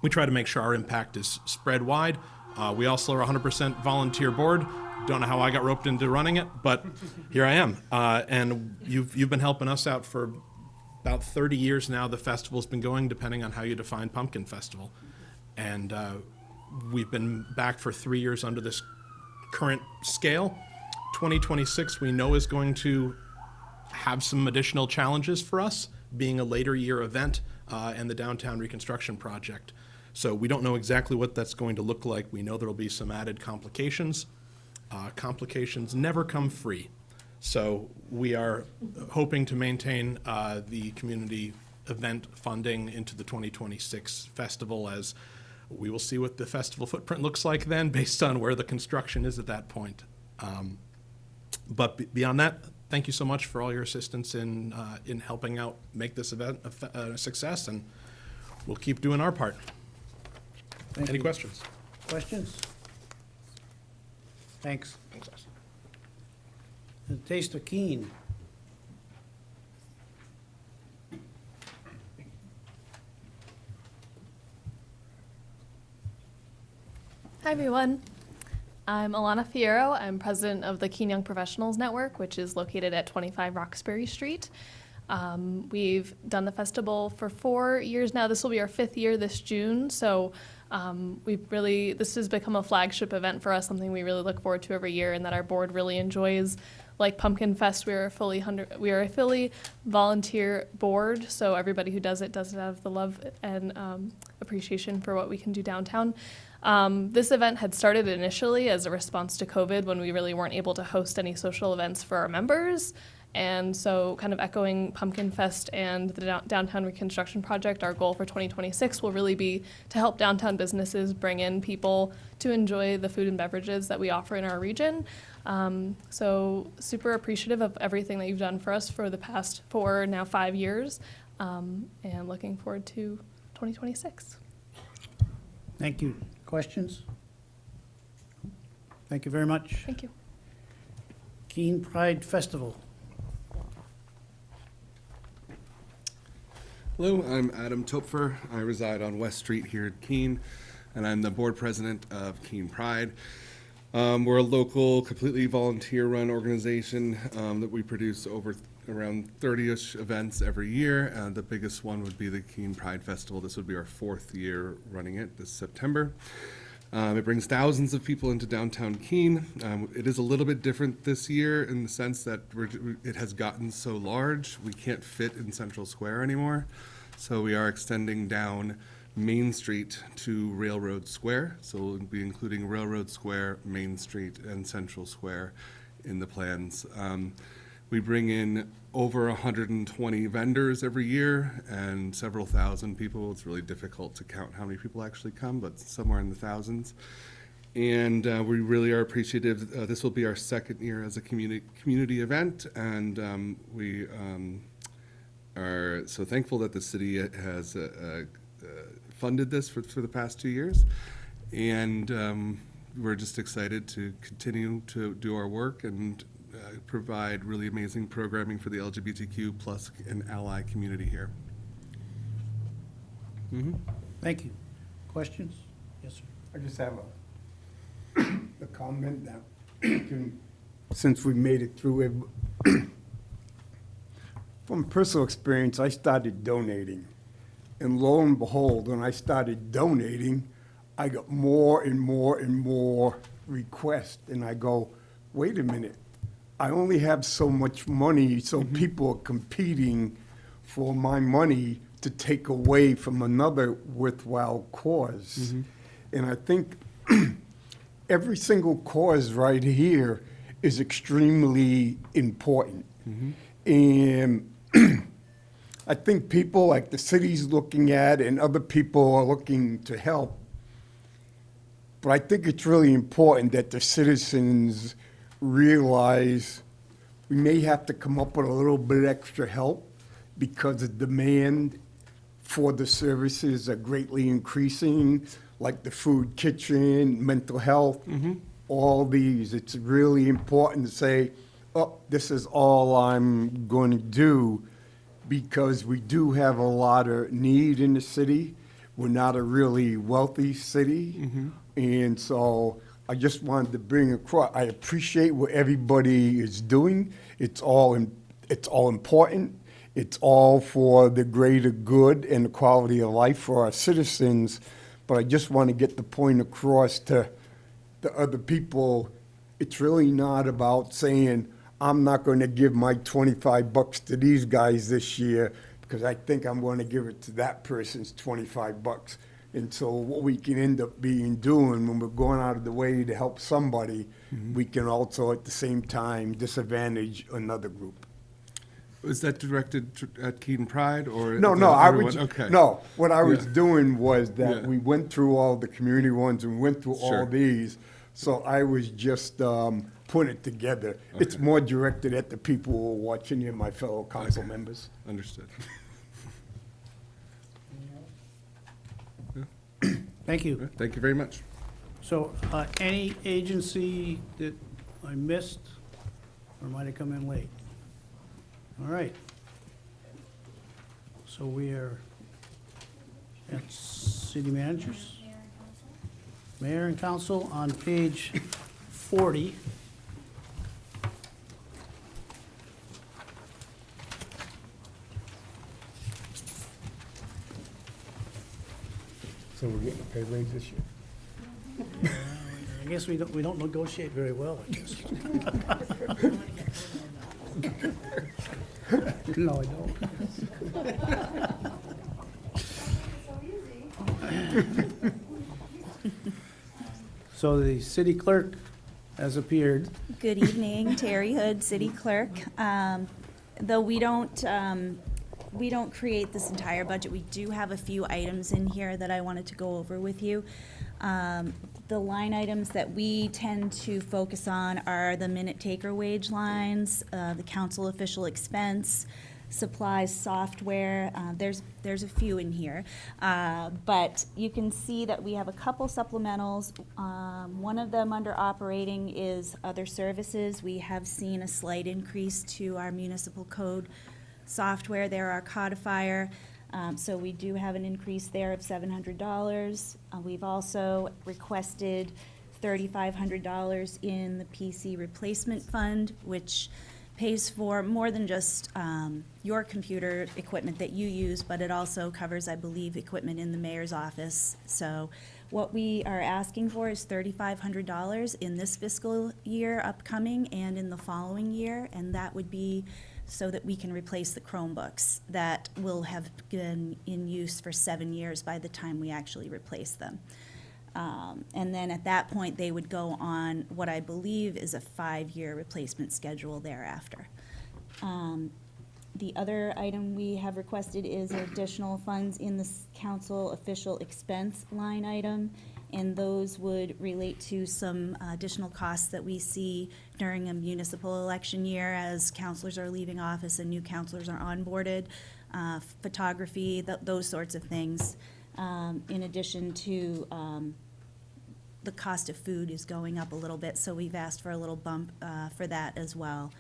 we try to make sure our impact is spread wide. We also are a 100% volunteer board. Don't know how I got roped into running it, but here I am. And you've been helping us out for about 30 years now. The festival's been going, depending on how you define Pumpkin Festival. And we've been back for 3 years under this current scale. 2026 we know is going to have some additional challenges for us, being a later year event and the downtown reconstruction project. So we don't know exactly what that's going to look like. We know there will be some added complications. Complications never come free. So we are hoping to maintain the community event funding into the 2026 festival, as we will see what the festival footprint looks like then based on where the construction is at that point. But beyond that, thank you so much for all your assistance in helping out make this event a success, and we'll keep doing our part. Thank Any you. questions? Questions? Thanks. Thanks, guys. The Taste of Keene. Hi, everyone. I'm Alana Fierro. I'm president of the Keene Young Professionals Network, which is located at 25 Roxbury Street. We've done the festival for 4 years now. This will be our 5th year this June. So this has become a flagship event for us, something we really look forward to every year and that our board really enjoys. Like Pumpkin Fest, we are a fully volunteer board, so everybody who does it out of the love and appreciation for what we can do downtown. This event had started initially as a response to COVID when we really weren't able to host any social events for our members. And so kind of echoing Pumpkin Fest and the Downtown Reconstruction Project, our goal for 2026 will really be to help downtown businesses bring in people to enjoy the food and beverages that we offer in our region. So super appreciative of everything that you've done for us for the past 4, now 5 years, and looking forward to 2026. Thank you. Questions? Thank you very much. Thank you. Keene Pride Festival. Hello, I'm Adam Topfer. I reside on West Street here in Keene, and I'm the board president of Keene Pride. We're a local, completely volunteer-run organization that we produce around 30-ish events every year. The biggest one would be the Keene Pride Festival. This would be our 4th year running it this September. It brings thousands of people into downtown Keene. It is a little bit different this year in the sense that it has gotten so large, we can't fit in Central Square anymore. So we are extending down Main Street to Railroad Square. So we'll be including Railroad Square, Main Street, and Central Square in the plans. We bring in over 120 vendors every year and several thousand people. It's really difficult to count how many people actually come, but somewhere in the thousands. And we really are appreciative. This will be our 2nd year as a community event, and we are so thankful that the city has funded this for the past 2 years. And we're just excited to continue to do our work and provide really amazing programming for the LGBTQ plus and ally community here. Thank you. Questions? Yes, sir. I just have a comment now. Since we made it through it, from personal experience, I started donating. And lo and behold, when I started donating, I got more and more and more requests. And I go, wait a minute, I only have so much money, so people are competing for my money to take away from another worthwhile cause. And I think every single cause right here is extremely important. And I think people like the city's looking at and other people are looking to help. But I think it's really important that the citizens realize we may have to come up with a little bit extra help because the demand for the services are greatly increasing, like the food kitchen, mental health, all these. It's really important to say, oh, this is all I'm going to do, because we do have a lot of need in the city. We're not a really wealthy city. And so I just wanted to bring across, I appreciate what everybody is doing. It's all important. It's all for the greater good and the quality of life for our citizens. But I just want to get the point across to the other people. It's really not about saying, I'm not going to give my $25 to these guys this year because I think I'm going to give it to that person's $25. And so what we can end up doing when we're going out of the way to help somebody, we can also at the same time disadvantage another group. is that directed at Keene Pride or? No, at no, I everyone? was, Okay. no, what I was Yeah. doing was that Yeah. we went through all the community ones and went through Sure. all these. So I was just putting it together. It's Okay. more directed at the people who are watching and my fellow council Okay. members. Understood. Thank you. Thank you very much. So, any agency that I missed or might have come in late? All right. So we are at city managers? Mayor and council on page 40. So we're getting a pay raise this year? I guess we don't negotiate very well, I guess. No, I don't. So the city clerk has appeared. Good evening, Terry Hood, City Clerk. Though we don't create this entire budget, we do have a few items in here that I wanted to go over with you. The line items that we tend to focus on are the minute taker wage lines, the council official expense, supplies, software. There's a few in here. But you can see that we have a couple supplementals. One of them under operating is other services. We have seen a slight increase to our municipal code software there, our codifier. So we do have an increase there of $700. We've also requested $3,500 in the PC replacement fund, which pays for more than just your computer equipment that you use, but it also covers, I believe, equipment in the mayor's office. So what we are asking for is $3,500 in this fiscal year upcoming and in the following year, and that would be so that we can replace the Chromebooks that will have been in use for 7 years by the time we actually replace them. And then at that point, they would go on what I believe is a 5-year replacement schedule thereafter. The other item we have requested is additional funds in the council official expense line item, and those would relate to some additional costs that we see during a municipal election year as councilors are leaving office and new councilors are onboarded, photography, those sorts of things. In addition to the cost of food is going up a little bit, so we've asked for a little bump for that as well.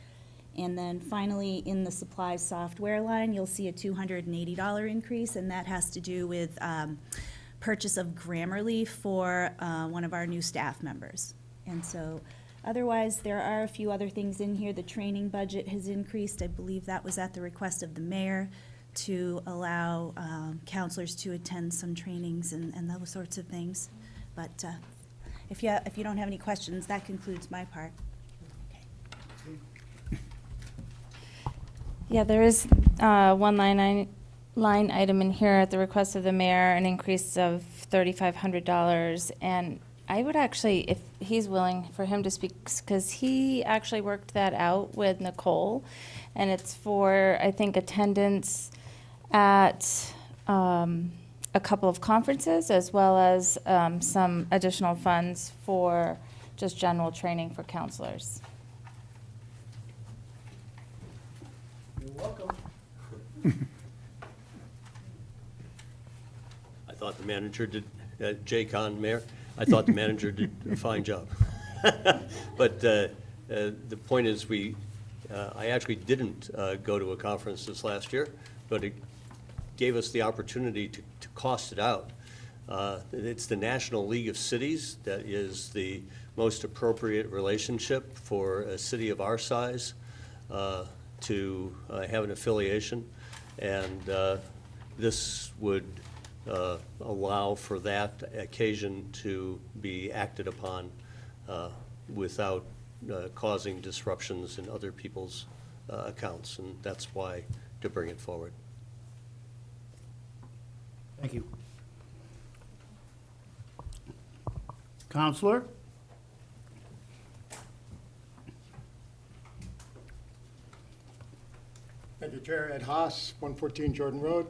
And then finally, in the supplies software line, you'll see a $280 increase, and that has to do with purchase of Grammarly for one of our new staff members. And so otherwise, there are a few other things in here. The training budget has increased. I believe that was at the request of the mayor to allow counselors to attend some trainings and those sorts of things. But if you don't have any questions, that concludes my part. Yeah, there is one line item in here at the request of the mayor, an increase of $3,500. And I would actually, if he's willing for him to speak, because he actually worked that out with Nicole, and it's for, I think, attendance at a couple of conferences, as well as some additional funds for just general training for counselors. You're welcome. I thought the manager did, Jay Kahn, Mayor, I thought the manager did a fine job. But the point is, I actually didn't go to a conference this last year, but it gave us the opportunity to cost it out. It's the National League of Cities that is the most appropriate relationship for a city of our size to have an affiliation. And this would allow for that occasion to be acted upon without causing disruptions in other people's accounts. And that's why to bring it forward. Thank you. Counselor? Thank you, Chair, Ed Haas, 114 Jordan Road.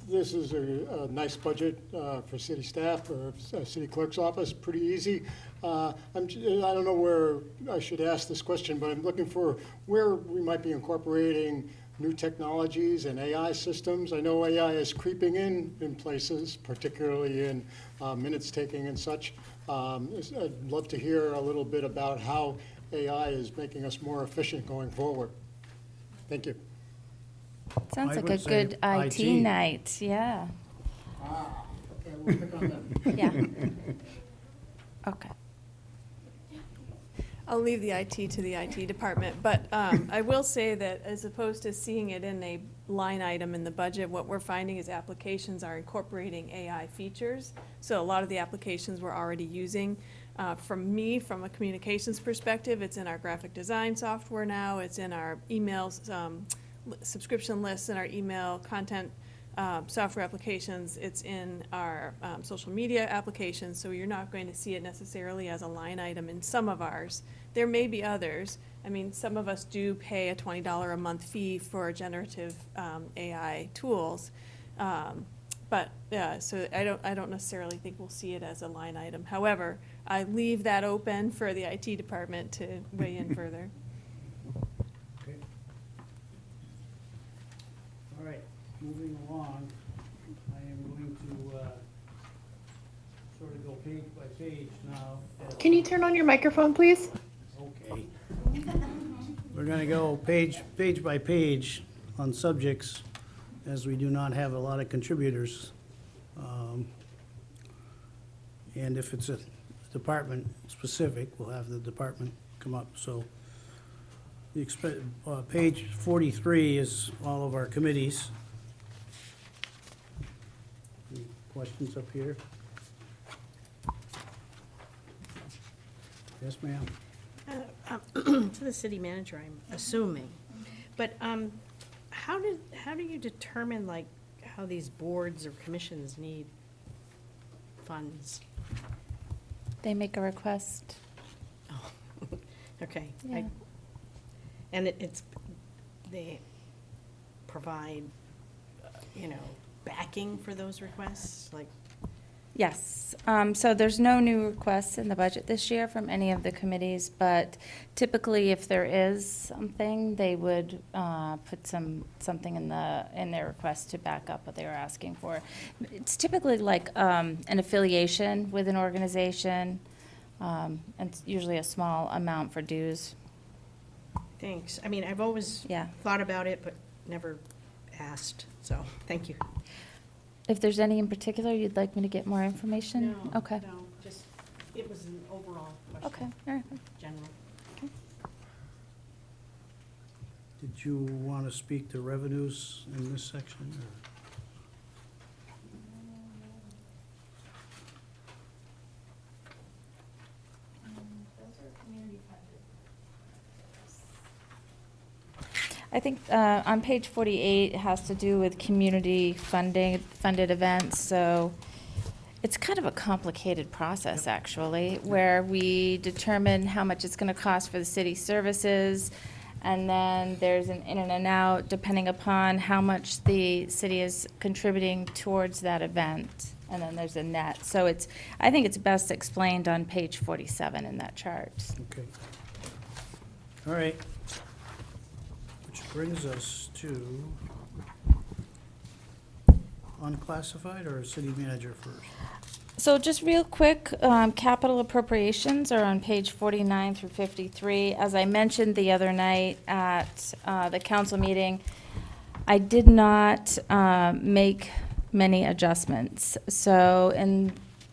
This is a nice budget for city staff, or city clerk's office, pretty easy. I don't know where I should ask this question, but I'm looking for where we might be incorporating new technologies and AI systems. I know AI is creeping in places, particularly in minutes taking and such. I'd love to hear a little bit about how AI is making us more efficient going forward. Thank you. Sounds I like a would say good IT IT. night, yeah. Okay, we'll pick on them. Yeah. Okay. I'll leave the IT to the IT department, but I will say that as opposed to seeing it in a line item in the budget, what we're finding is applications are incorporating AI features. So a lot of the applications we're already using. From a communications perspective, it's in our graphic design software now, it's in our emails, subscription lists, in our email content software applications, it's in our social media applications, so you're not going to see it necessarily as a line item in some of ours. There may be others. I mean, some of us do pay a $20 a month fee for generative AI tools. But so I don't necessarily think we'll see it as a line item. However, I leave that open for the IT department to weigh in further. Okay. All right, moving along, I am going to sort of go page by page now. Can you turn on your microphone, please? Okay. We're going to go page by page on subjects, as we do not have a lot of contributors. And if it's a department specific, we'll have the department come up. So page 43 is all of our committees. Any questions up here? Yes, ma'am. To the city manager, I'm assuming. But how do you determine, like, how these boards or commissions need funds? They make a request. Oh, okay. Yeah. And they provide, backing for those requests, like? Yes, so there's no new requests in the budget this year from any of the committees, but typically if there is something, they would put something in their request to back up what they were asking for. It's typically like an affiliation with an organization, and it's usually a small amount for dues. Thanks. I mean, I've always thought about it, but never asked, so thank you. If there's any in particular you'd like me to get more information? No, Okay. no, just, it was an overall Okay, question, all right. general. Did you want to speak to revenues in this section? Or? I think on page 48, it has to do with community funded events, so it's kind of a complicated process, actually, where we determine how much it's going to cost for the city services, and then there's an in and an out depending upon how much the city is contributing towards that event, and then there's a net. So I think it's best explained on page 47 in that chart. Okay. All right. Which brings us to unclassified or city manager first? So just real quick, capital appropriations are on page 49 through 53. As I mentioned the other night at the council meeting, I did not make many adjustments. So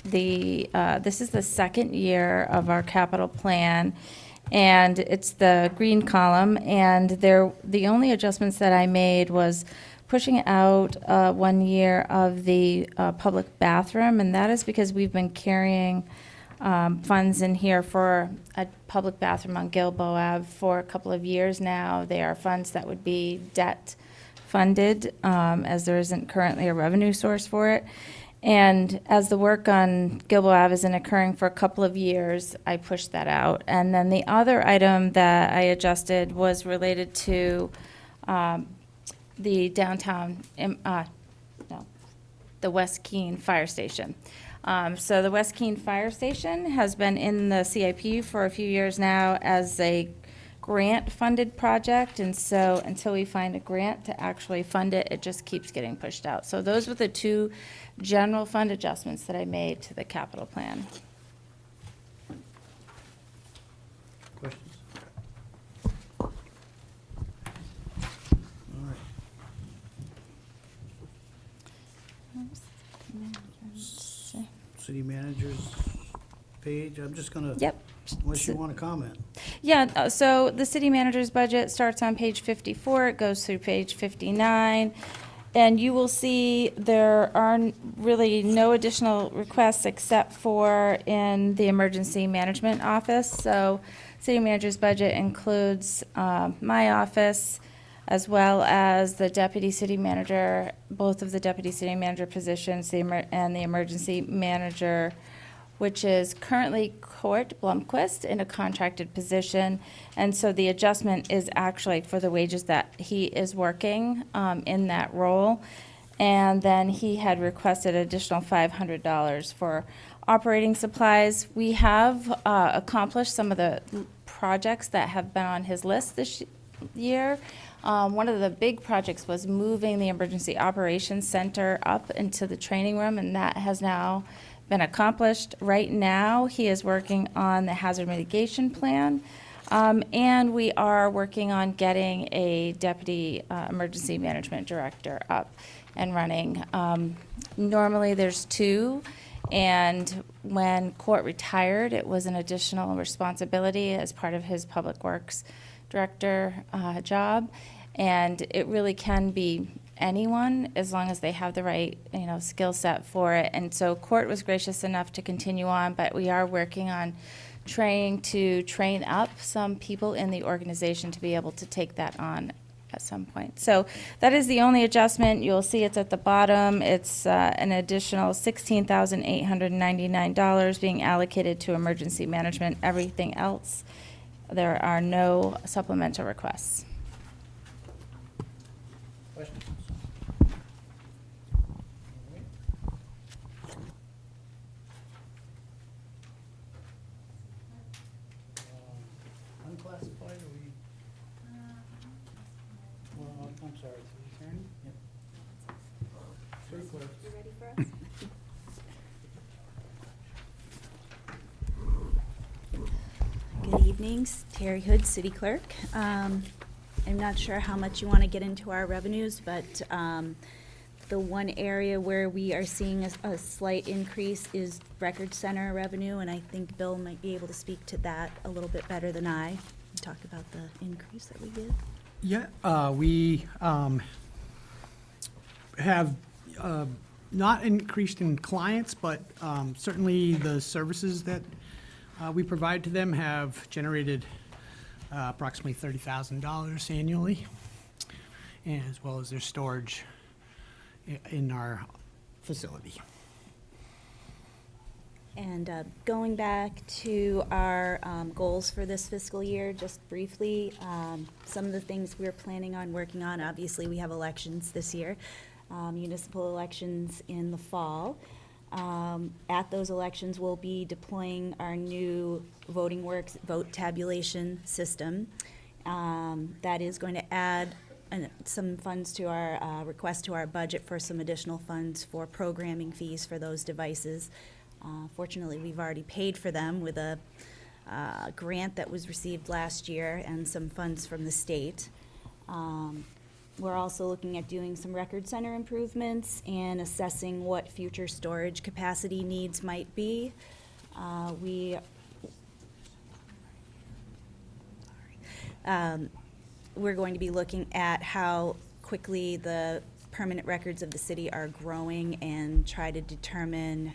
this is the second year of our capital plan, and it's the green column, and the only adjustments that I made was pushing out 1 year of the public bathroom, and that is because we've been carrying funds in here for a public bathroom on Gilboa Ave for a couple of years now. They are funds that would be debt funded, as there isn't currently a revenue source for it. And as the work on Gilboa Ave isn't occurring for a couple of years, I pushed that out. And then the other item that I adjusted was related to the downtown, the West Keene Fire Station. So the West Keene Fire Station has been in the CIP for a few years now as a grant-funded project, and so until we find a grant to actually fund it, it just keeps getting pushed out. So those were the two general fund adjustments that I made to the capital plan. Questions? All right. City manager's page, I'm just gonna. Yep. Unless you want to comment. Yeah, so the city manager's budget starts on page 54, it goes through page 59, and you will see there are really no additional requests except for in the emergency management office. So city manager's budget includes my office, as well as the deputy city manager, both of the deputy city manager positions, and the emergency manager, which is currently Court Blomquist in a contracted position. And so the adjustment is actually for the wages that he is working in that role. And then he had requested additional $500 for operating supplies. We have accomplished some of the projects that have been on his list this year. One of the big projects was moving the Emergency Operations Center up into the training room, and that has now been accomplished. Right now, he is working on the hazard mitigation plan, and we are working on getting a deputy emergency management director up and running. Normally, there's two, and when Court retired, it was an additional responsibility as part of his public works director job, and it really can be anyone as long as they have the right, skill set for it. And so Court was gracious enough to continue on, but we are working on trying to train up some people in the organization to be able to take that on at some point. So that is the only adjustment. You'll see it's at the bottom. It's an additional $16,899 being allocated to emergency management. Everything else, there are no supplemental requests. Questions? Unclassified, are we? Well, I'm sorry, attorney? Yep. City clerk. You ready for us? Good evenings, Terry Hood, City Clerk. I'm not sure how much you want to get into our revenues, but the one area where we are seeing a slight increase is Record Center revenue, and I think Bill might be able to speak to that a little bit better than I. Talk about the increase that we get. Yeah, we have not increased in clients, but certainly the services that we provide to them have generated approximately $30,000 annually, as well as their storage in our facility. And going back to our goals for this fiscal year, just briefly, some of the things we're planning on working on, obviously we have elections this year, municipal elections in the fall. At those elections, we'll be deploying our new Voting Works vote tabulation system. That is going to add some funds to our request to our budget for some additional funds for programming fees for those devices. Fortunately, we've already paid for them with a grant that was received last year and some funds from the state. We're also looking at doing some record center improvements and assessing what future storage capacity needs might be. We're going to be looking at how quickly the permanent records of the city are growing and try to determine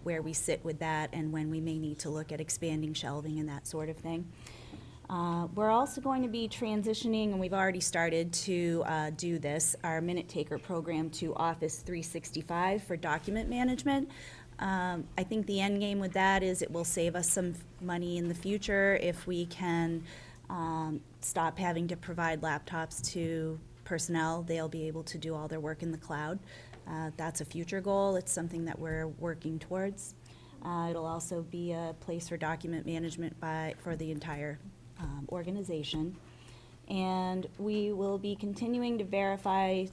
where we sit with that and when we may need to look at expanding shelving and that sort of thing. We're also going to be transitioning, and we've already started to do this, our Minute Taker program to Office 365 for document management. I think the end game with that is it will save us some money in the future if we can stop having to provide laptops to personnel, they'll be able to do all their work in the cloud. That's a future goal. It's something that we're working towards. It'll also be a place for document management for the entire organization. And we will be continuing to verify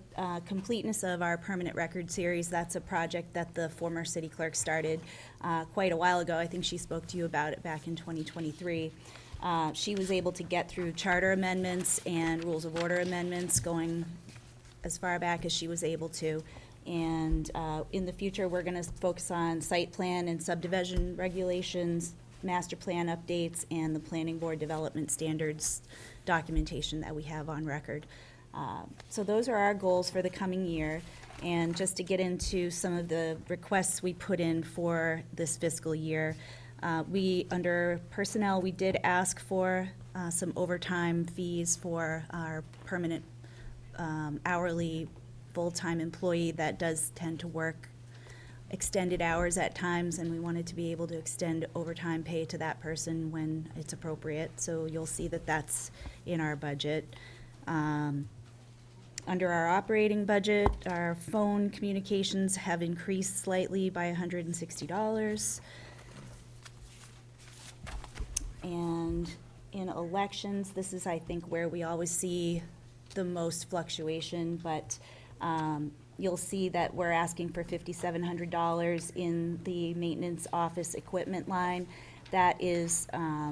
completeness of our permanent record series. That's a project that the former city clerk started quite a while ago. I think she spoke to you about it back in 2023. She was able to get through charter amendments and rules of order amendments going as far back as she was able to. And in the future, we're going to focus on site plan and subdivision regulations, master plan updates, and the planning board development standards documentation that we have on record. So those are our goals for the coming year. And just to get into some of the requests we put in for this fiscal year, under personnel, we did ask for some overtime fees for our permanent hourly full-time employee that does tend to work extended hours at times, and we wanted to be able to extend overtime pay to that person when it's appropriate. So you'll see that that's in our budget. Under our operating budget, our phone communications have increased slightly by $160. And in elections, this is, I think, where we always see the most fluctuation, but you'll see that we're asking for $5,700 in the maintenance office equipment line. That is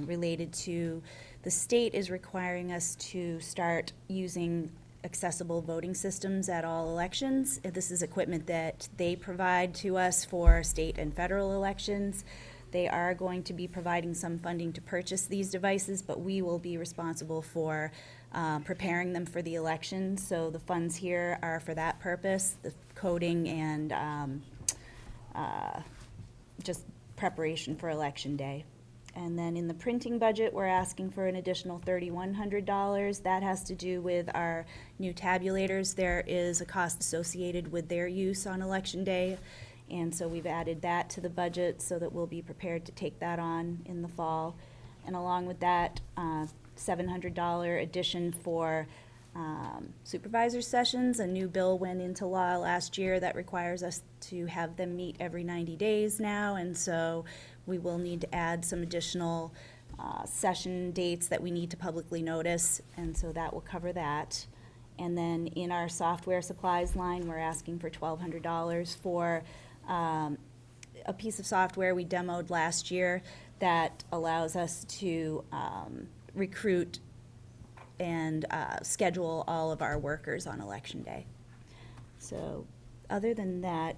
related to, the state is requiring us to start using accessible voting systems at all elections. This is equipment that they provide to us for state and federal elections. They are going to be providing some funding to purchase these devices, but we will be responsible for preparing them for the election. So the funds here are for that purpose, the coding and just preparation for election day. And then in the printing budget, we're asking for an additional $3,100. That has to do with our new tabulators. There is a cost associated with their use on election day. And so we've added that to the budget so that we'll be prepared to take that on in the fall. And along with that, $700 addition for supervisor sessions. A new bill went into law last year that requires us to have them meet every 90 days now. And so we will need to add some additional session dates that we need to publicly notice. And so that will cover that. And then in our software supplies line, we're asking for $1,200 for a piece of software we demoed last year that allows us to recruit and schedule all of our workers on election day. So other than that,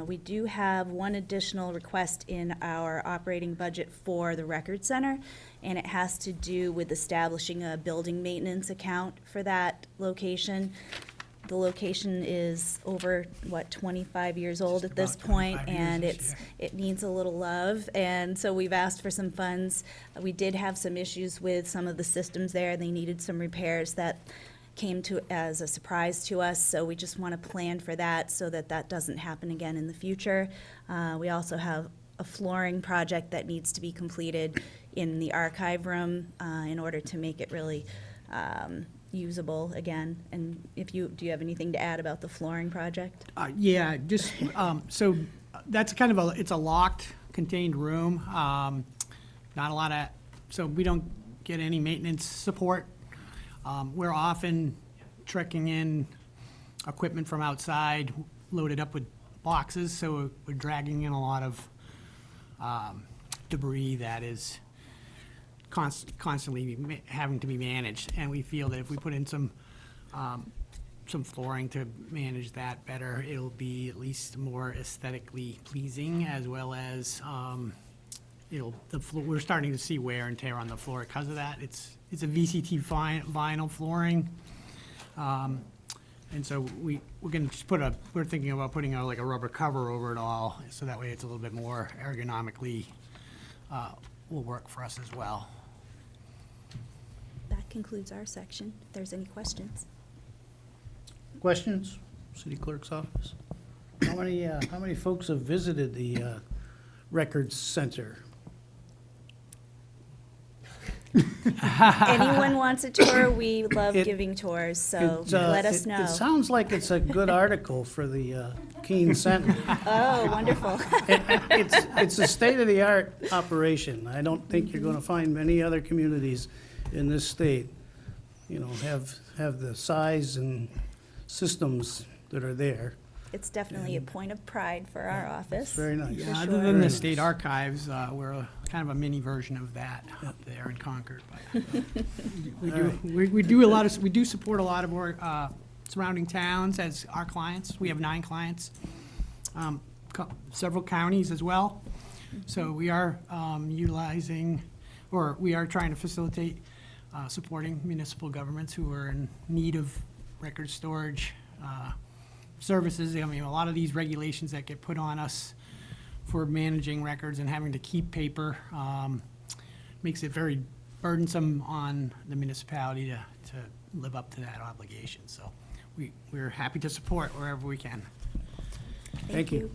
we do have one additional request in our operating budget for the Record Center, and it has to do with establishing a building maintenance account for that location. The location is over, 25 years old at this point, and it needs a little love. And so we've asked for some funds. We did have some issues with some of the systems there. They needed some repairs that came to as a surprise to us. So we just want to plan for that so that that doesn't happen again in the future. We also have a flooring project that needs to be completed in the archive room in order to make it really usable again. And do you have anything to add about the flooring project? Yeah, just, so that's kind of it's a locked, contained room. Not a lot of, so we don't get any maintenance support. We're often trekking in equipment from outside, loaded up with boxes, so we're dragging in a lot of debris that is constantly having to be managed, and we feel that if we put in some flooring to manage that better, it'll be at least more aesthetically pleasing, as well as we're starting to see wear and tear on the floor because of that. It's a VCT vinyl flooring, and so we're going to just we're thinking about putting like a rubber cover over it all, so that way it's a little bit more ergonomically will work for us as well. That concludes our section. If there's any questions. Questions? City Clerk's office. How many folks have visited the Records Center? Anyone wants a tour, we love It- giving tours, so It, let us it- know. It sounds like it's a good article for the Keene Sentinel. Oh, wonderful. It's a state-of-the-art operation. I don't think you're going to find many other communities in this state, have the size and systems that are there. It's definitely a point of pride for our office. It's very nice. Yeah, For other sure. than the Very state nice. archives, we're kind of a mini version of that up there in Concord. But we All do, right. we do a lot of, we do support a lot of our surrounding towns as our clients. We have 9 clients, several counties as well. So we are utilizing, or we are trying to facilitate supporting municipal governments who are in need of record storage services. I mean, a lot of these regulations that get put on us for managing records and having to keep paper makes it very burdensome on the municipality to live up to that obligation. So we're happy to support wherever we can. Thank you.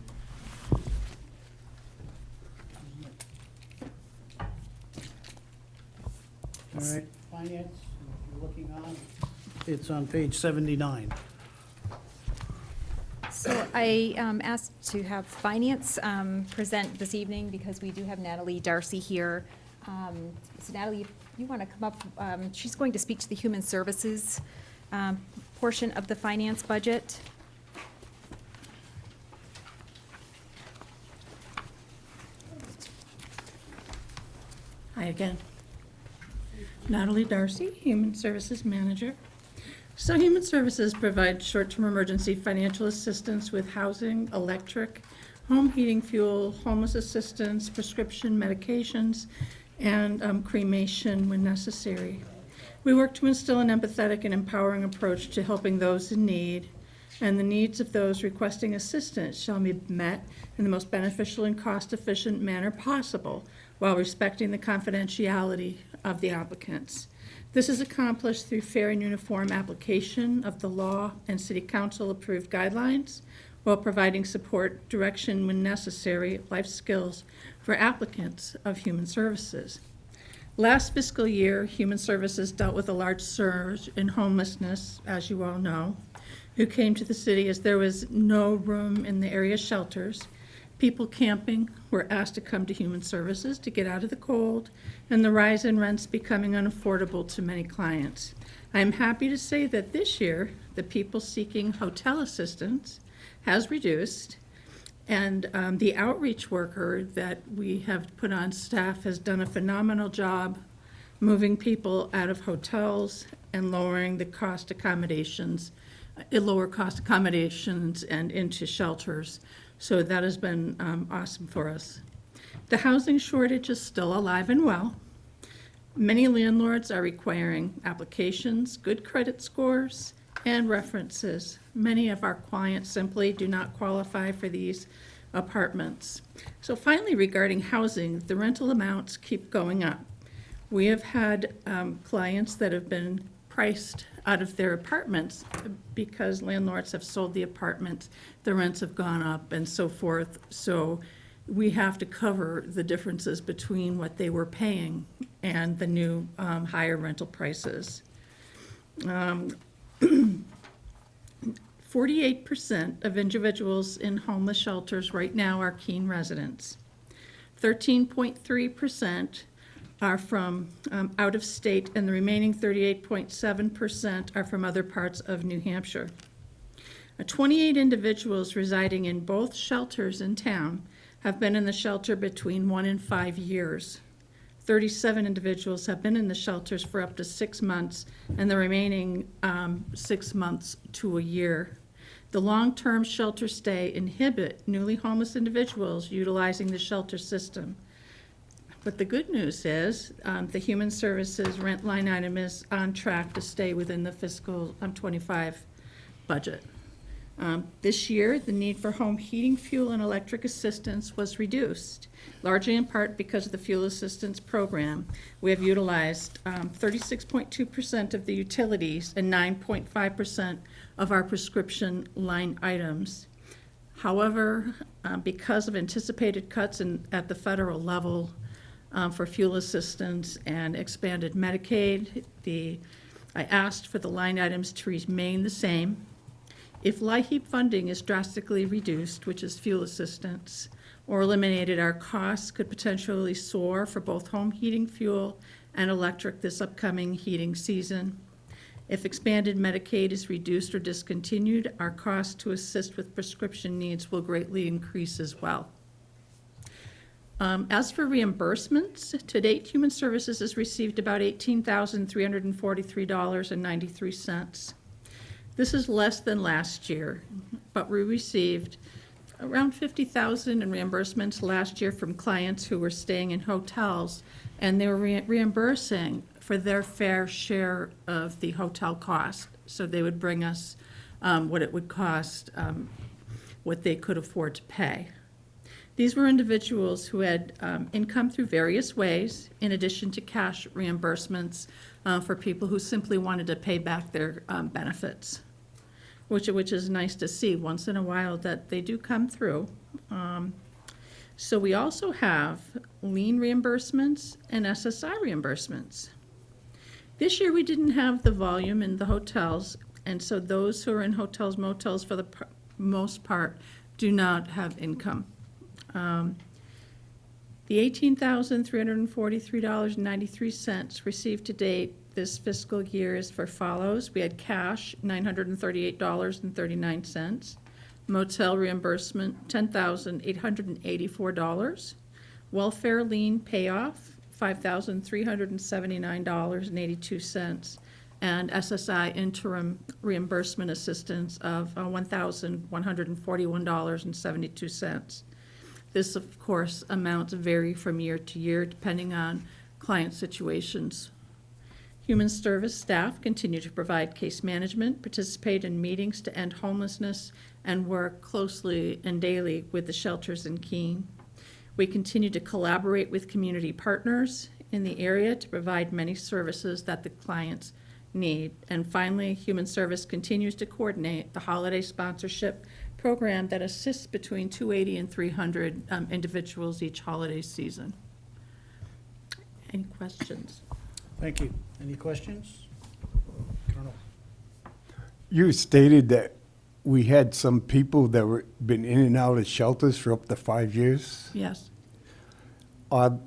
All right, finance, if you're looking on, it's on page 79. So I asked to have finance present this evening because we do have Natalie Darcy here. So Natalie, if you want to come up, she's going to speak to the human services portion of the finance budget. Hi again. Natalie Darcy, Human Services Manager. So Human Services provides short-term emergency financial assistance with housing, electric, home heating fuel, homeless assistance, prescription medications, and cremation when necessary. We work to instill an empathetic and empowering approach to helping those in need, and the needs of those requesting assistance shall be met in the most beneficial and cost-efficient manner possible while respecting the confidentiality of the applicants. This is accomplished through fair and uniform application of the law and City Council-approved guidelines while providing support, direction when necessary, life skills for applicants of human services. Last fiscal year, Human Services dealt with a large surge in homelessness, as you all know, who came to the city as there was no room in the area shelters. People camping were asked to come to Human Services to get out of the cold, and the rise in rents becoming unaffordable to many clients. I am happy to say that this year, the people seeking hotel assistance has reduced, and the outreach worker that we have put on staff has done a phenomenal job moving people out of hotels and lowering the cost accommodations, lower cost accommodations and into shelters. So that has been awesome for us. The housing shortage is still alive and well. Many landlords are requiring applications, good credit scores, and references. Many of our clients simply do not qualify for these apartments. So finally, regarding housing, the rental amounts keep going up. We have had clients that have been priced out of their apartments because landlords have sold the apartments, the rents have gone up and so forth. So we have to cover the differences between what they were paying and the new higher rental prices. 48% of individuals in homeless shelters right now are Keene residents. 13.3% are from out of state, and the remaining 38.7% are from other parts of New Hampshire. 28 individuals residing in both shelters in town have been in the shelter between 1 and 5 years. 37 individuals have been in the shelters for up to 6 months, and the remaining 6 months to a year. The long-term shelter stay inhibit newly homeless individuals utilizing the shelter system. But the good news is the Human Services rent line item is on track to stay within the fiscal 25 budget. This year, the need for home heating fuel and electric assistance was reduced, largely in part because of the fuel assistance program. We have utilized 36.2% of the utilities and 9.5% of our prescription line items. However, because of anticipated cuts at the federal level, for fuel assistance and expanded Medicaid. I asked for the line items to remain the same. If LIHEAP funding is drastically reduced, which is fuel assistance, or eliminated, our costs could potentially soar for both home heating fuel and electric this upcoming heating season. If expanded Medicaid is reduced or discontinued, our cost to assist with prescription needs will greatly increase as well. As for reimbursements, to date, Human Services has received about $18,343.93. This is less than last year, but we received around $50,000 in reimbursements last year from clients who were staying in hotels, and they were reimbursing for their fair share of the hotel cost. So they would bring us what it would cost, what they could afford to pay. These were individuals who had income through various ways, in addition to cash reimbursements for people who simply wanted to pay back their benefits, which is nice to see once in a while that they do come through. So we also have lien reimbursements and SSI reimbursements. This year we didn't have the volume in the hotels, and so those who are in hotels, motels for the most part do not have income. The $18,343.93 received to date this fiscal year is for follows. We had cash, $938.39. Motel reimbursement, $10,884. Welfare lien payoff, $5,379.82. And SSI interim reimbursement assistance of $1,141.72. This, of course, amounts vary from year to year depending on client situations. Human service staff continue to provide case management, participate in meetings to end homelessness, and work closely and daily with the shelters in Keene. We continue to collaborate with community partners in the area to provide many services that the clients need. And finally, Human Service continues to coordinate the holiday sponsorship program that assists between 280 and 300 individuals each holiday season. Any questions? Thank you. Any questions? Colonel. You stated that we had some people that were been in and out of shelters for up to 5 years. Yes. Not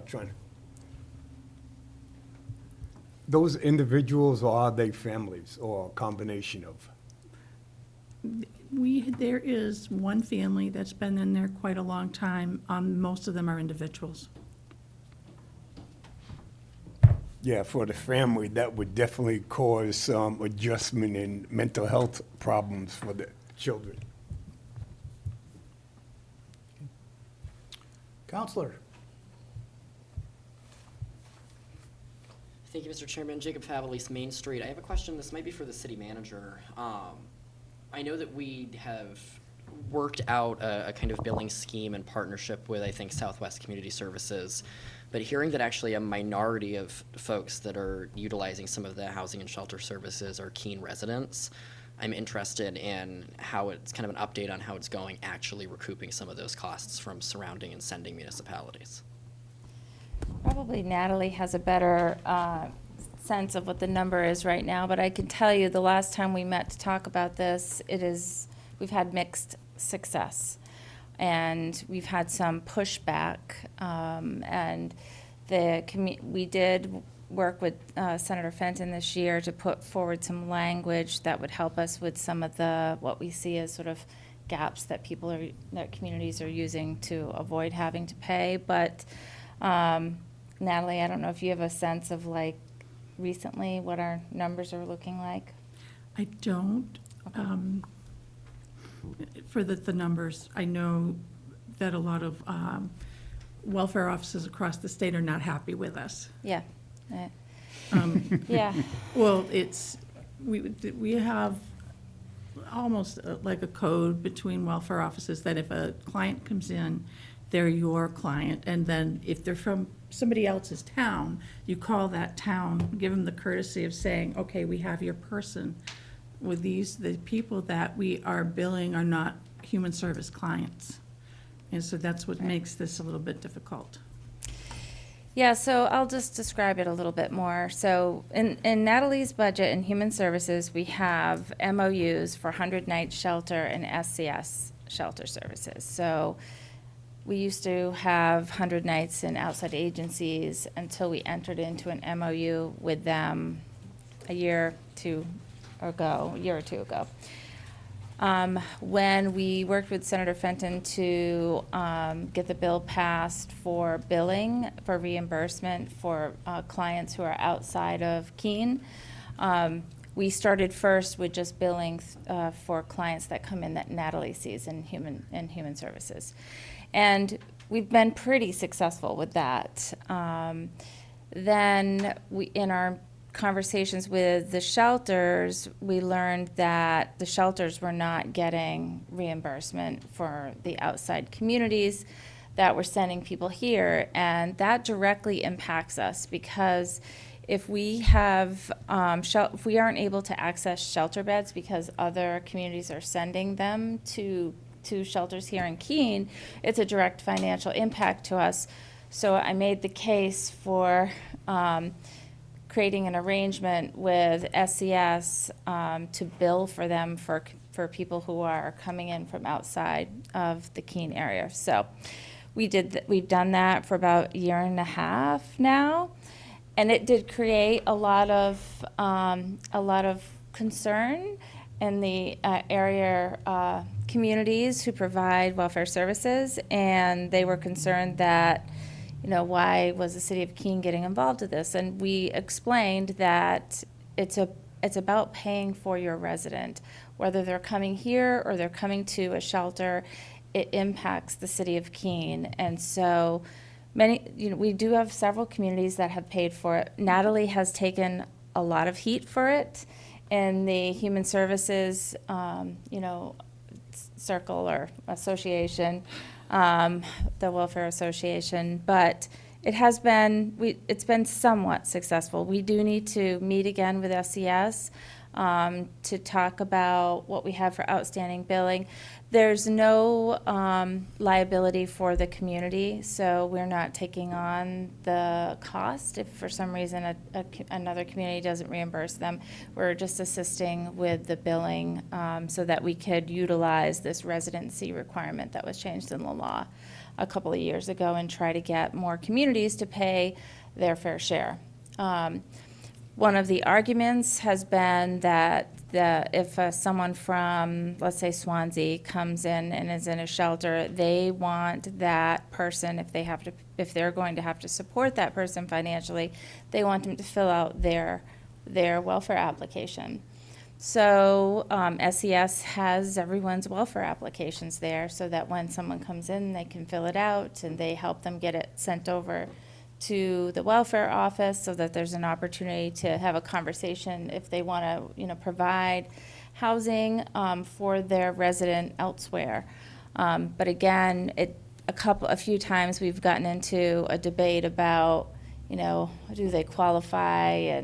trying to. Those individuals, or are they families, or a combination of? There is one family that's been in there quite a long time. Most of them are individuals. Yeah, for the family, that would definitely cause some adjustment in mental health problems for the children. Counselor. Thank you, Mr. Chairman. Jacob Favelis, Main Street. I have a question. This might be for the city manager. I know that we have worked out a kind of billing scheme in partnership with, I think, Southwest Community Services. But hearing that actually a minority of folks that are utilizing some of the housing and shelter services are Keene residents, I'm interested in how it's kind of an update on how it's going actually recouping some of those costs from surrounding and sending municipalities. Probably Natalie has a better sense of what the number is right now, but I can tell you the last time we met to talk about this, we've had mixed success. And we've had some pushback, and we did work with Senator Fenton this year to put forward some language that would help us with some of what we see as sort of gaps that communities are using to avoid having to pay. But Natalie, I don't know if you have a sense of recently what our numbers are looking like. I don't. Okay. For the numbers, I know that a lot of welfare offices across the state are not happy with us. Yeah. Yeah. Well, we have almost like a code between welfare offices that if a client comes in, they're your client, and then if they're from somebody else's town, you call that town, give them the courtesy of saying, okay, we have your person. With the people that we are billing are not human service clients. And so that's what makes this a little bit difficult. Yeah, so I'll just describe it a little bit more. So in Natalie's budget in Human Services, we have MOUs for 100-night shelter and SCS shelter services. So we used to have 100 nights in outside agencies until we entered into an MOU with them a year or two ago. When we worked with Senator Fenton to get the bill passed for billing, for reimbursement for clients who are outside of Keene, we started first with just billing for clients that come in that Natalie sees in human services. And we've been pretty successful with that. Then in our conversations with the shelters, we learned that the shelters were not getting reimbursement for the outside communities that were sending people here, and that directly impacts us because if we have if we aren't able to access shelter beds because other communities are sending them to shelters here in Keene, it's a direct financial impact to us. So I made the case for creating an arrangement with SCS to bill for them for people who are coming in from outside of the Keene area. So we've done that for about a year and a half now, and it did create a lot of concern in the area communities who provide welfare services, and they were concerned that, why was the city of Keene getting involved with this? And we explained that it's about paying for your resident. Whether they're coming here or they're coming to a shelter, it impacts the city of Keene. And so we do have several communities that have paid for it. Natalie has taken a lot of heat for it in the human services, circle or association, the Welfare Association, but it's been somewhat successful. We do need to meet again with SCS to talk about what we have for outstanding billing. There's no liability for the community, so we're not taking on the cost. If for some reason another community doesn't reimburse them, we're just assisting with the billing so that we could utilize this residency requirement that was changed in the law a couple of years ago and try to get more communities to pay their fair share. One of the arguments has been that if someone from, let's say, Swansea comes in and is in a shelter, they want that person, if they're going to have to support that person financially, they want them to fill out their welfare application. So SES has everyone's welfare applications there so that when someone comes in, they can fill it out and they help them get it sent over to the welfare office so that there's an opportunity to have a conversation if they want to, provide housing for their resident elsewhere. But again, a few times we've gotten into a debate about, do they qualify?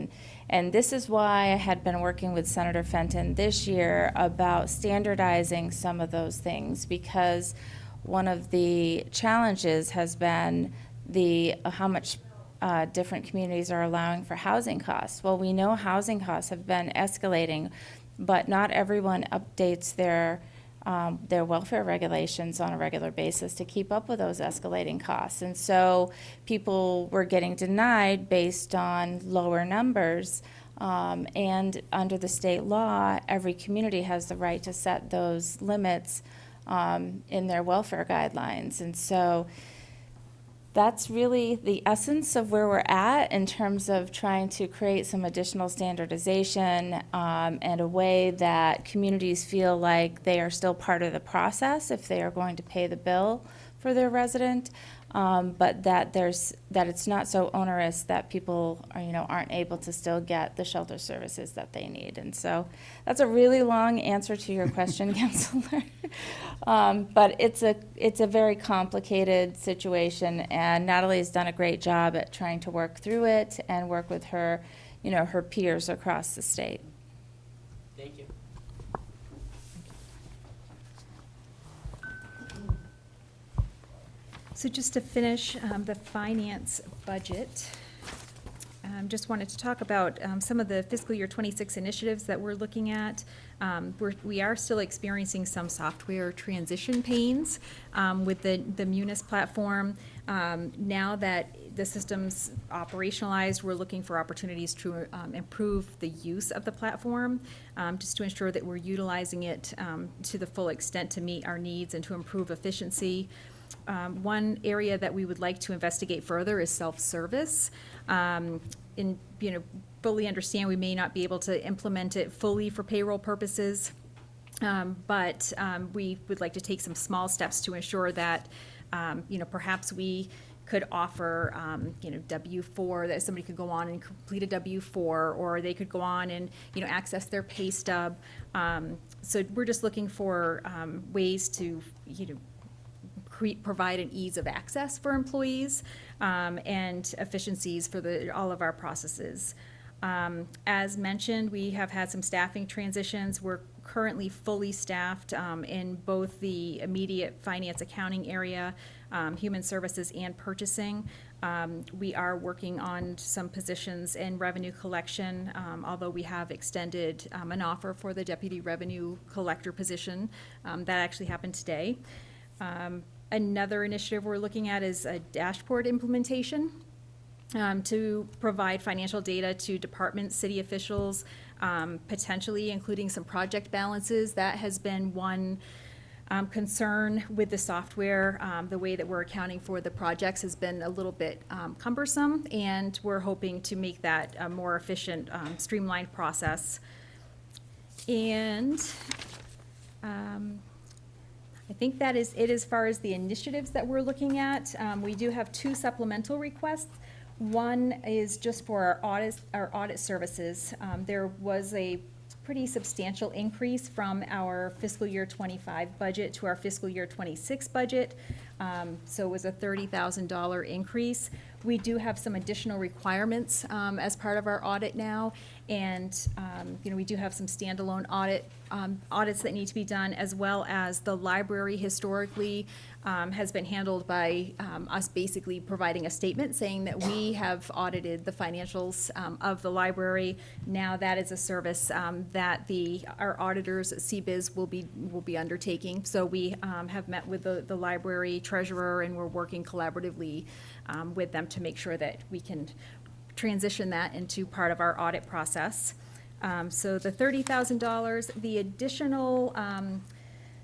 And this is why I had been working with Senator Fenton this year about standardizing some of those things, because one of the challenges has been how much different communities are allowing for housing costs. Well, we know housing costs have been escalating, but not everyone updates their welfare regulations on a regular basis to keep up with those escalating costs. And so people were getting denied based on lower numbers. And under the state law, every community has the right to set those limits in their welfare guidelines. And so that's really the essence of where we're at in terms of trying to create some additional standardization and a way that communities feel like they are still part of the process if they are going to pay the bill for their resident, but that it's not so onerous that people aren't able to still get the shelter services that they need. And so that's a really long answer to your question, Councilor. But it's a very complicated situation, and Natalie's done a great job at trying to work through it and work with her peers across the state. Thank you. So just to finish the finance budget, just wanted to talk about some of the fiscal year 26 initiatives that we're looking at. We are still experiencing some software transition pains with the Munis platform. Now that the system's operationalized, we're looking for opportunities to improve the use of the platform, just to ensure that we're utilizing it to the full extent to meet our needs and to improve efficiency. One area that we would like to investigate further is self-service. Fully understand we may not be able to implement it fully for payroll purposes, but we would like to take some small steps to ensure that, perhaps we could offer, W-4, that somebody could go on and complete a W-4, or they could go on and, access their pay stub. So we're just looking for ways to, provide an ease of access for employees and efficiencies for all of our processes. As mentioned, we have had some staffing transitions. We're currently fully staffed in both the immediate finance accounting area, human services, and purchasing. We are working on some positions in revenue collection, although we have extended an offer for the deputy revenue collector position. That actually happened today. Another initiative we're looking at is a dashboard implementation to provide financial data to departments, city officials, potentially including some project balances. That has been one concern with the software. The way that we're accounting for the projects has been a little bit cumbersome, and we're hoping to make that a more efficient, streamlined process. And I think that is it as far as the initiatives that we're looking at. We do have 2 supplemental requests. One is just for our audit services. There was a pretty substantial increase from our fiscal year 25 budget to our fiscal year 26 budget. So it was a $30,000 increase. We do have some additional requirements as part of our audit now, and we do have some standalone audits that need to be done, as well as the library historically has been handled by us basically providing a statement saying that we have audited the financials of the library. Now that is a service that our auditors at CBIZ will be undertaking. So we have met with the library treasurer, and we're working collaboratively with them to make sure that we can transition that into part of our audit process. So the $30,000, the additional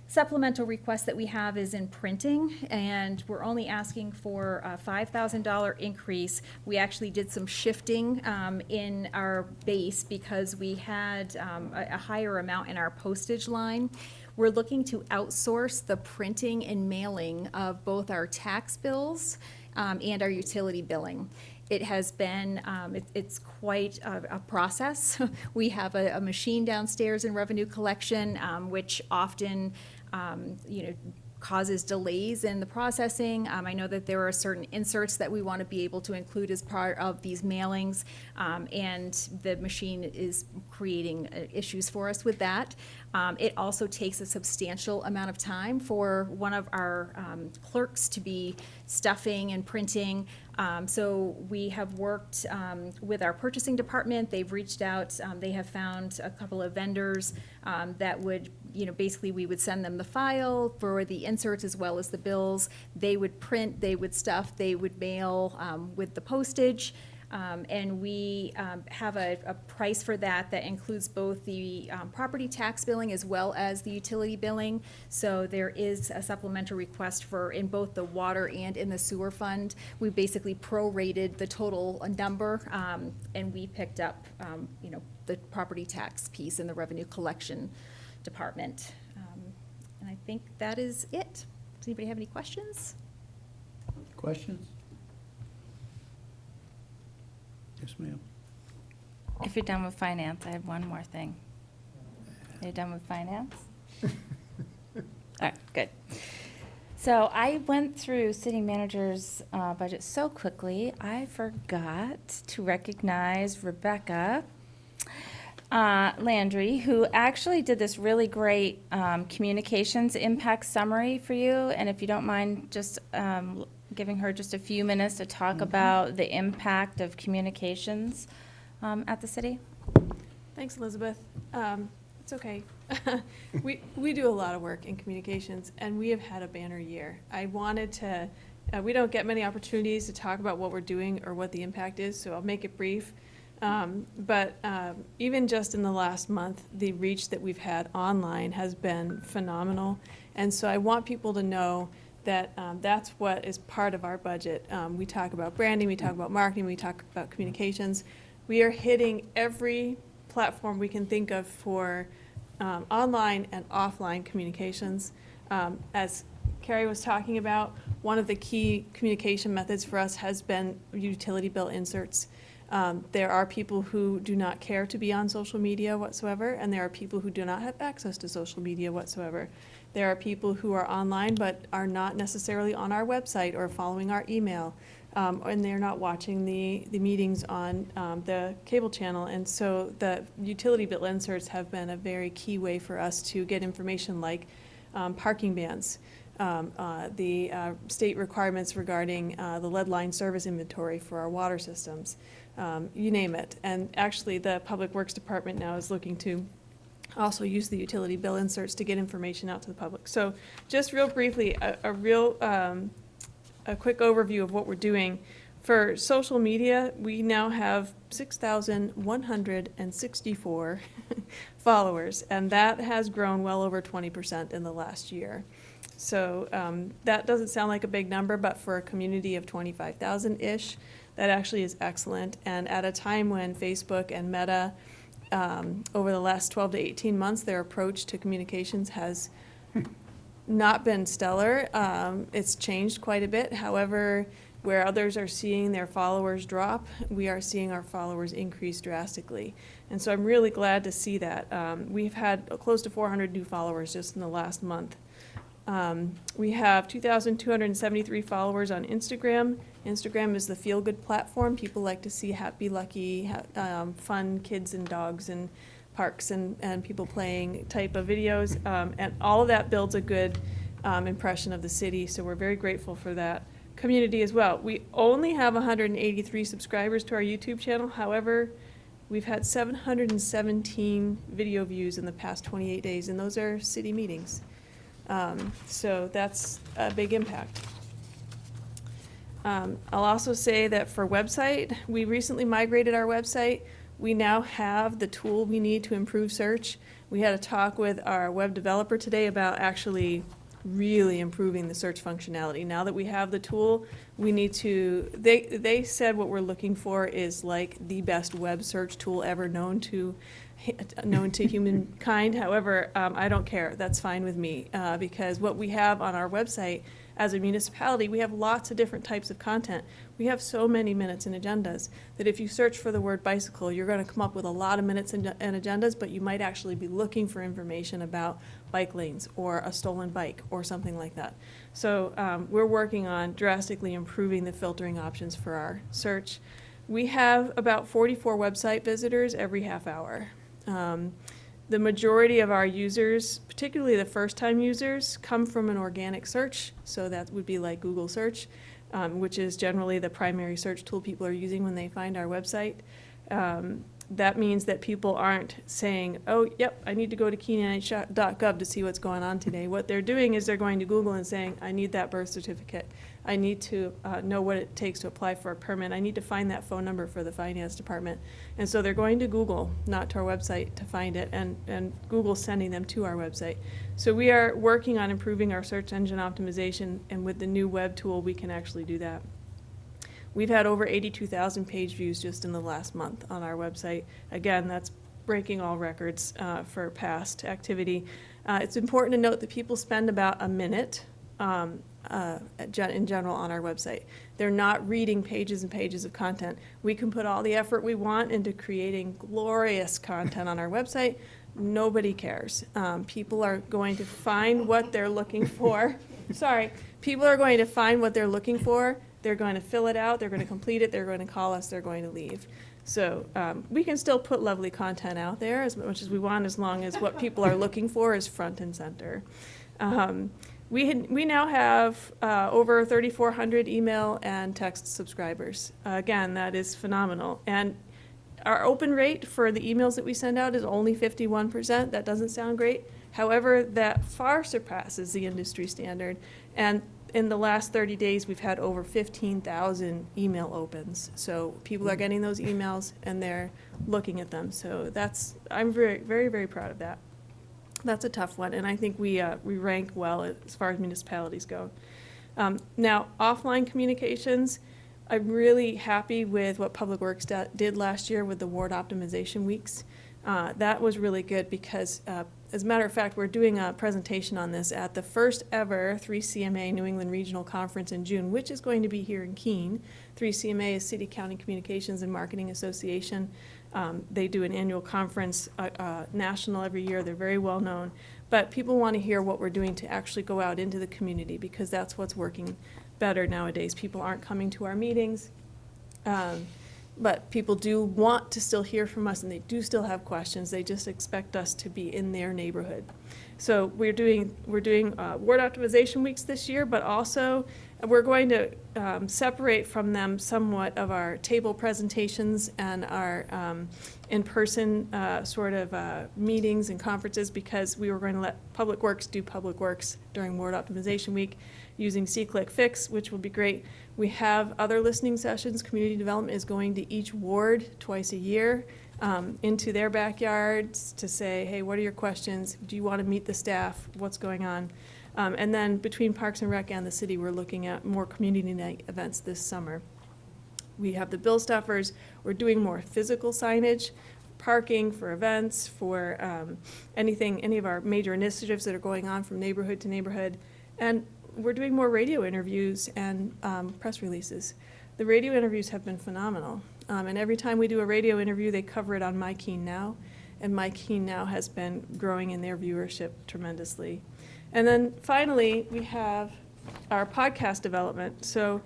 supplemental request that we have is in printing, and we're only asking for a $5,000 increase. We actually did some shifting in our base because we had a higher amount in our postage line. We're looking to outsource the printing and mailing of both our tax bills and our utility billing. It has been, it's quite a process. We have a machine downstairs in revenue collection, which often, causes delays in the processing. I know that there are certain inserts that we want to be able to include as part of these mailings, and the machine is creating issues for us with that. It also takes a substantial amount of time for one of our clerks to be stuffing and printing. So we have worked with our purchasing department. They've reached out. They have found a couple of vendors that would, basically we would send them the file for the inserts as well as the bills. They would print, they would stuff, they would mail with the postage. And we have a price for that includes both the property tax billing as well as the utility billing. So there is a supplemental request in both the water and in the sewer fund. We basically prorated the total number, and we picked up, the property tax piece in the revenue collection department. And I think that is it. Does anybody have any questions? Questions? Yes, ma'am. If you're done with finance, I have one more thing. Are you done with finance? All right, good. So I went through city manager's budget so quickly, I forgot to recognize Rebecca Landry, who actually did this really great communications impact summary for you. And if you don't mind just giving her just a few minutes to talk about the impact of communications at the city. Thanks, Elizabeth. It's okay. We do a lot of work in communications, and we have had a banner year. I wanted to, we don't get many opportunities to talk about what we're doing or what the impact is, so I'll make it brief. But even just in the last month, the reach that we've had online has been phenomenal. And so I want people to know that that's what is part of our budget. We talk about branding, we talk about marketing, we talk about communications. We are hitting every platform we can think of for online and offline communications. As Carrie was talking about, one of the key communication methods for us has been utility bill inserts. There are people who do not care to be on social media whatsoever, and there are people who do not have access to social media whatsoever. There are people who are online but are not necessarily on our website or following our email, and they're not watching the meetings on the cable channel. And so the utility bill inserts have been a very key way for us to get information like parking bans, the state requirements regarding the lead line service inventory for our water systems, you name it. And actually, the Public Works Department now is looking to also use the utility bill inserts to get information out to the public. So just real briefly, a quick overview of what we're doing. For social media, we now have 6,164 followers, and that has grown well over 20% in the last year. So that doesn't sound like a big number, but for a community of 25,000-ish, that actually is excellent. And at a time when Facebook and Meta, over the last 12 to 18 months, their approach to communications has not been stellar. It's changed quite a bit. However, where others are seeing their followers drop, we are seeing our followers increase drastically. And so I'm really glad to see that. We've had close to 400 new followers just in the last month. We have 2,273 followers on Instagram. Instagram is the feel-good platform. People like to see happy, lucky, fun kids and dogs and parks and people playing type of videos. And all of that builds a good impression of the city, so we're very grateful for that community as well. We only have 183 subscribers to our YouTube channel. However, we've had 717 video views in the past 28 days, and those are city meetings. So that's a big impact. I'll also say that for website, we recently migrated our website. We now have the tool we need to improve search. We had a talk with our web developer today about actually really improving the search functionality. Now that we have the tool, we need to, they said what we're looking for is like the best web search tool ever known to humankind. However, I don't care. That's fine with me because what we have on our website as a municipality, we have lots of different types of content. We have so many minutes and agendas that if you search for the word bicycle, you're going to come up with a lot of minutes and agendas, but you might actually be looking for information about bike lanes or a stolen bike or something like that. So we're working on drastically improving the filtering options for our search. We have about 44 website visitors every half hour. The majority of our users, particularly the first-time users, come from an organic search, so that would be like Google search, which is generally the primary search tool people are using when they find our website. That means that people aren't saying, oh, yep, I need to go to keenanh.gov to see what's going on today. What they're doing is they're going to Google and saying, I need that birth certificate. I need to know what it takes to apply for a permit. I need to find that phone number for the finance department. And so they're going to Google, not to our website, to find it, and Google's sending them to our website. So we are working on improving our search engine optimization, and with the new web tool, we can actually do that. We've had over 82,000 page views just in the last month on our website. Again, that's breaking all records for past activity. It's important to note that people spend about a minute in general on our website. They're not reading pages and pages of content. We can put all the effort we want into creating glorious content on our website. Nobody cares. People are going to find what they're looking for. People are going to find what they're looking for. They're going to fill it out, they're going to complete it, they're going to call us, they're going to leave. So we can still put lovely content out there as much as we want, as long as what people are looking for is front and center. We now have over 3,400 email and text subscribers. Again, that is phenomenal. And our open rate for the emails that we send out is only 51%. That doesn't sound great. However, that far surpasses the industry standard. And in the last 30 days, we've had over 15,000 email opens. So people are getting those emails and they're looking at them. So I'm very, very, very proud of that. That's a tough one, and I think we rank well as far as municipalities go. Now, offline communications, I'm really happy with what Public Works did last year with the ward optimization weeks. That was really good because, as a matter of fact, we're doing a presentation on this at the first ever 3CMA New England Regional Conference in June, which is going to be here in Keene. 3CMA is City County Communications and Marketing Association. They do an annual conference, national every year. They're very well known. But people want to hear what we're doing to actually go out into the community because that's what's working better nowadays. People aren't coming to our meetings, but people do want to still hear from us and they do still have questions. They just expect us to be in their neighborhood. So we're doing ward optimization weeks this year, but also we're going to separate from them somewhat of our table presentations and our in-person sort of meetings and conferences because we were going to let Public Works do Public Works during Ward Optimization Week using C-Click Fix, which will be great. We have other listening sessions. Community Development is going to each ward twice a year into their backyards to say, hey, what are your questions? Do you want to meet the staff? What's going on? And then between Parks and Rec and the city, we're looking at more community night events this summer. We have the bill stuffers. We're doing more physical signage, parking for events, for any of our major initiatives that are going on from neighborhood to neighborhood. And we're doing more radio interviews and press releases. The radio interviews have been phenomenal. And every time we do a radio interview, they cover it on My Keene Now. And My Keene Now has been growing in their viewership tremendously. And then finally, we have our podcast development. So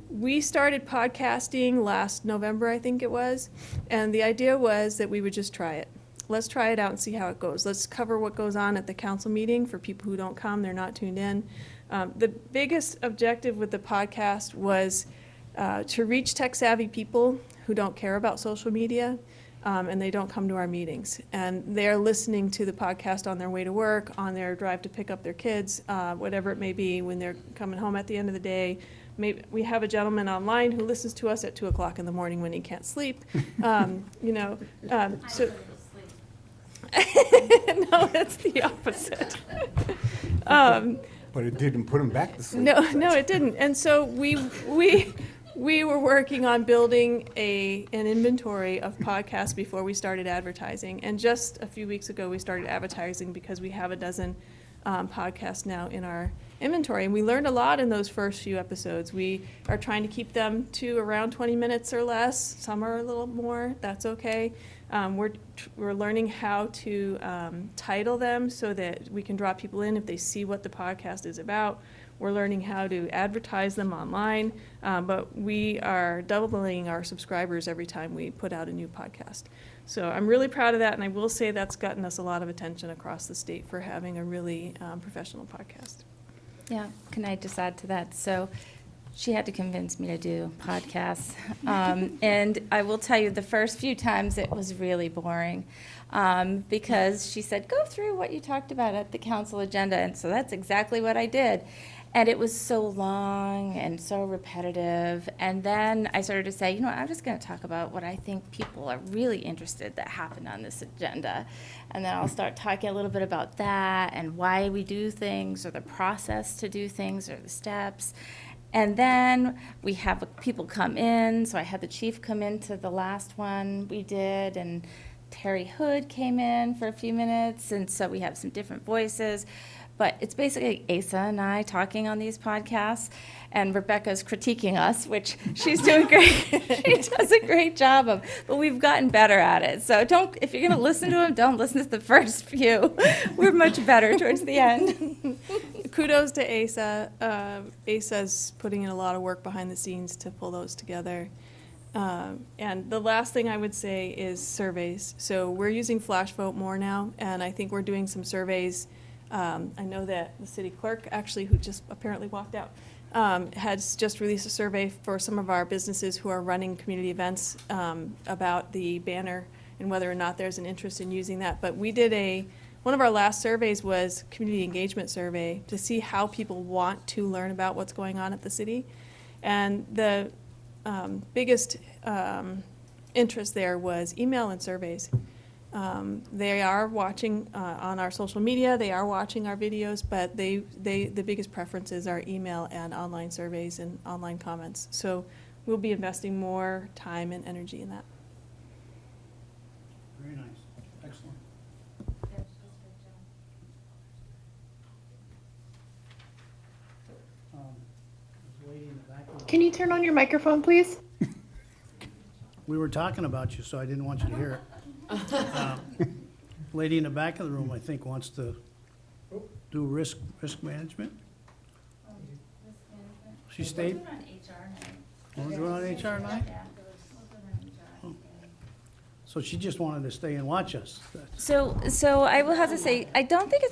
we started podcasting last November, I think it was, and the idea was that we would just try it. Let's try it out and see how it goes. Let's cover what goes on at the council meeting for people who don't come, they're not tuned in. The biggest objective with the podcast was to reach tech-savvy people who don't care about social media, and they don't come to our meetings. And they're listening to the podcast on their way to work, on their drive to pick up their kids, whatever it may be, when they're coming home at the end of the day. Maybe we have a gentleman online who listens to us at 2 o'clock in the morning when he can't sleep. So no, it's the opposite. But it didn't put him back to sleep. No, it didn't. And so we were working on building an inventory of podcasts before we started advertising. And just a few weeks ago, we started advertising because we have a dozen podcasts now in our inventory. And we learned a lot in those first few episodes. We are trying to keep them to around 20 minutes or less. Some are a little more. That's okay. We're learning how to title them so that we can draw people in if they see what the podcast is about. We're learning how to advertise them online, but we are doubling our subscribers every time we put out a new podcast. So I'm really proud of that, and I will say that's gotten us a lot of attention across the state for having a really professional podcast. Yeah, can I just add to that? So she had to convince me to do podcasts. And I will tell you, the first few times it was really boring because she said, go through what you talked about at the council agenda. And so that's exactly what I did. And it was so long and so repetitive. And then I started to say, I'm just going to talk about what I think people are really interested that happened on this agenda. And then I'll start talking a little bit about that and why we do things or the process to do things or the steps. And then we have people come in. So I had the chief come into the last one we did, and Terry Hood came in for a few minutes. And so we have some different voices. But it's basically Asa and I talking on these podcasts, and Rebecca's critiquing us, which she's doing great. She does a great job of, but we've gotten better at it. So if you're going to listen to them, don't listen to the first few. We're much better towards the end. Kudos to Asa. Asa's putting in a lot of work behind the scenes to pull those together. And the last thing I would say is surveys. So we're using Flash Vote more now, and I think we're doing some surveys I know that the city clerk, actually, who just apparently walked out, has just released a survey for some of our businesses who are running community events about the banner and whether or not there's an interest in using that. But we did one of our last surveys was community engagement survey to see how people want to learn about what's going on at the city. And the biggest interest there was email and surveys. They are watching on our social media, they are watching our videos, but the biggest preferences are email and online surveys and online comments. So we'll be investing more time and energy in that. Very nice. Excellent. There's a lady in the back of the- Can you turn on your microphone, please? We were talking about you, so I didn't want you to hear it. Lady in the back of the room, I think, wants to do risk management. She stayed? Want to do it on HR night? Oh. So she just wanted to stay and watch us. So I will have to say, I don't think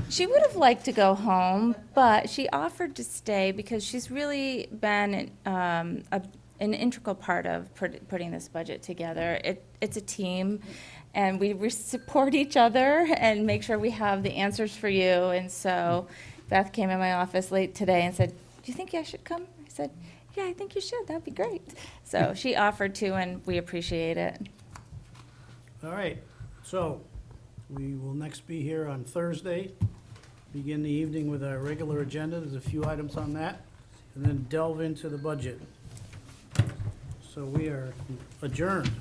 she would have liked to go home, but she offered to stay because she's really been an integral part of putting this budget together. It's a team, and we support each other and make sure we have the answers for you. And so Beth came in my office late today and said, "Do you think I should come?" I said, "Yeah, I think you should. That'd be great." So she offered to, and we appreciate it. All right, so we will next be here on Thursday, begin the evening with our regular agenda. There's a few items on that, and then delve into the budget. So we are adjourned.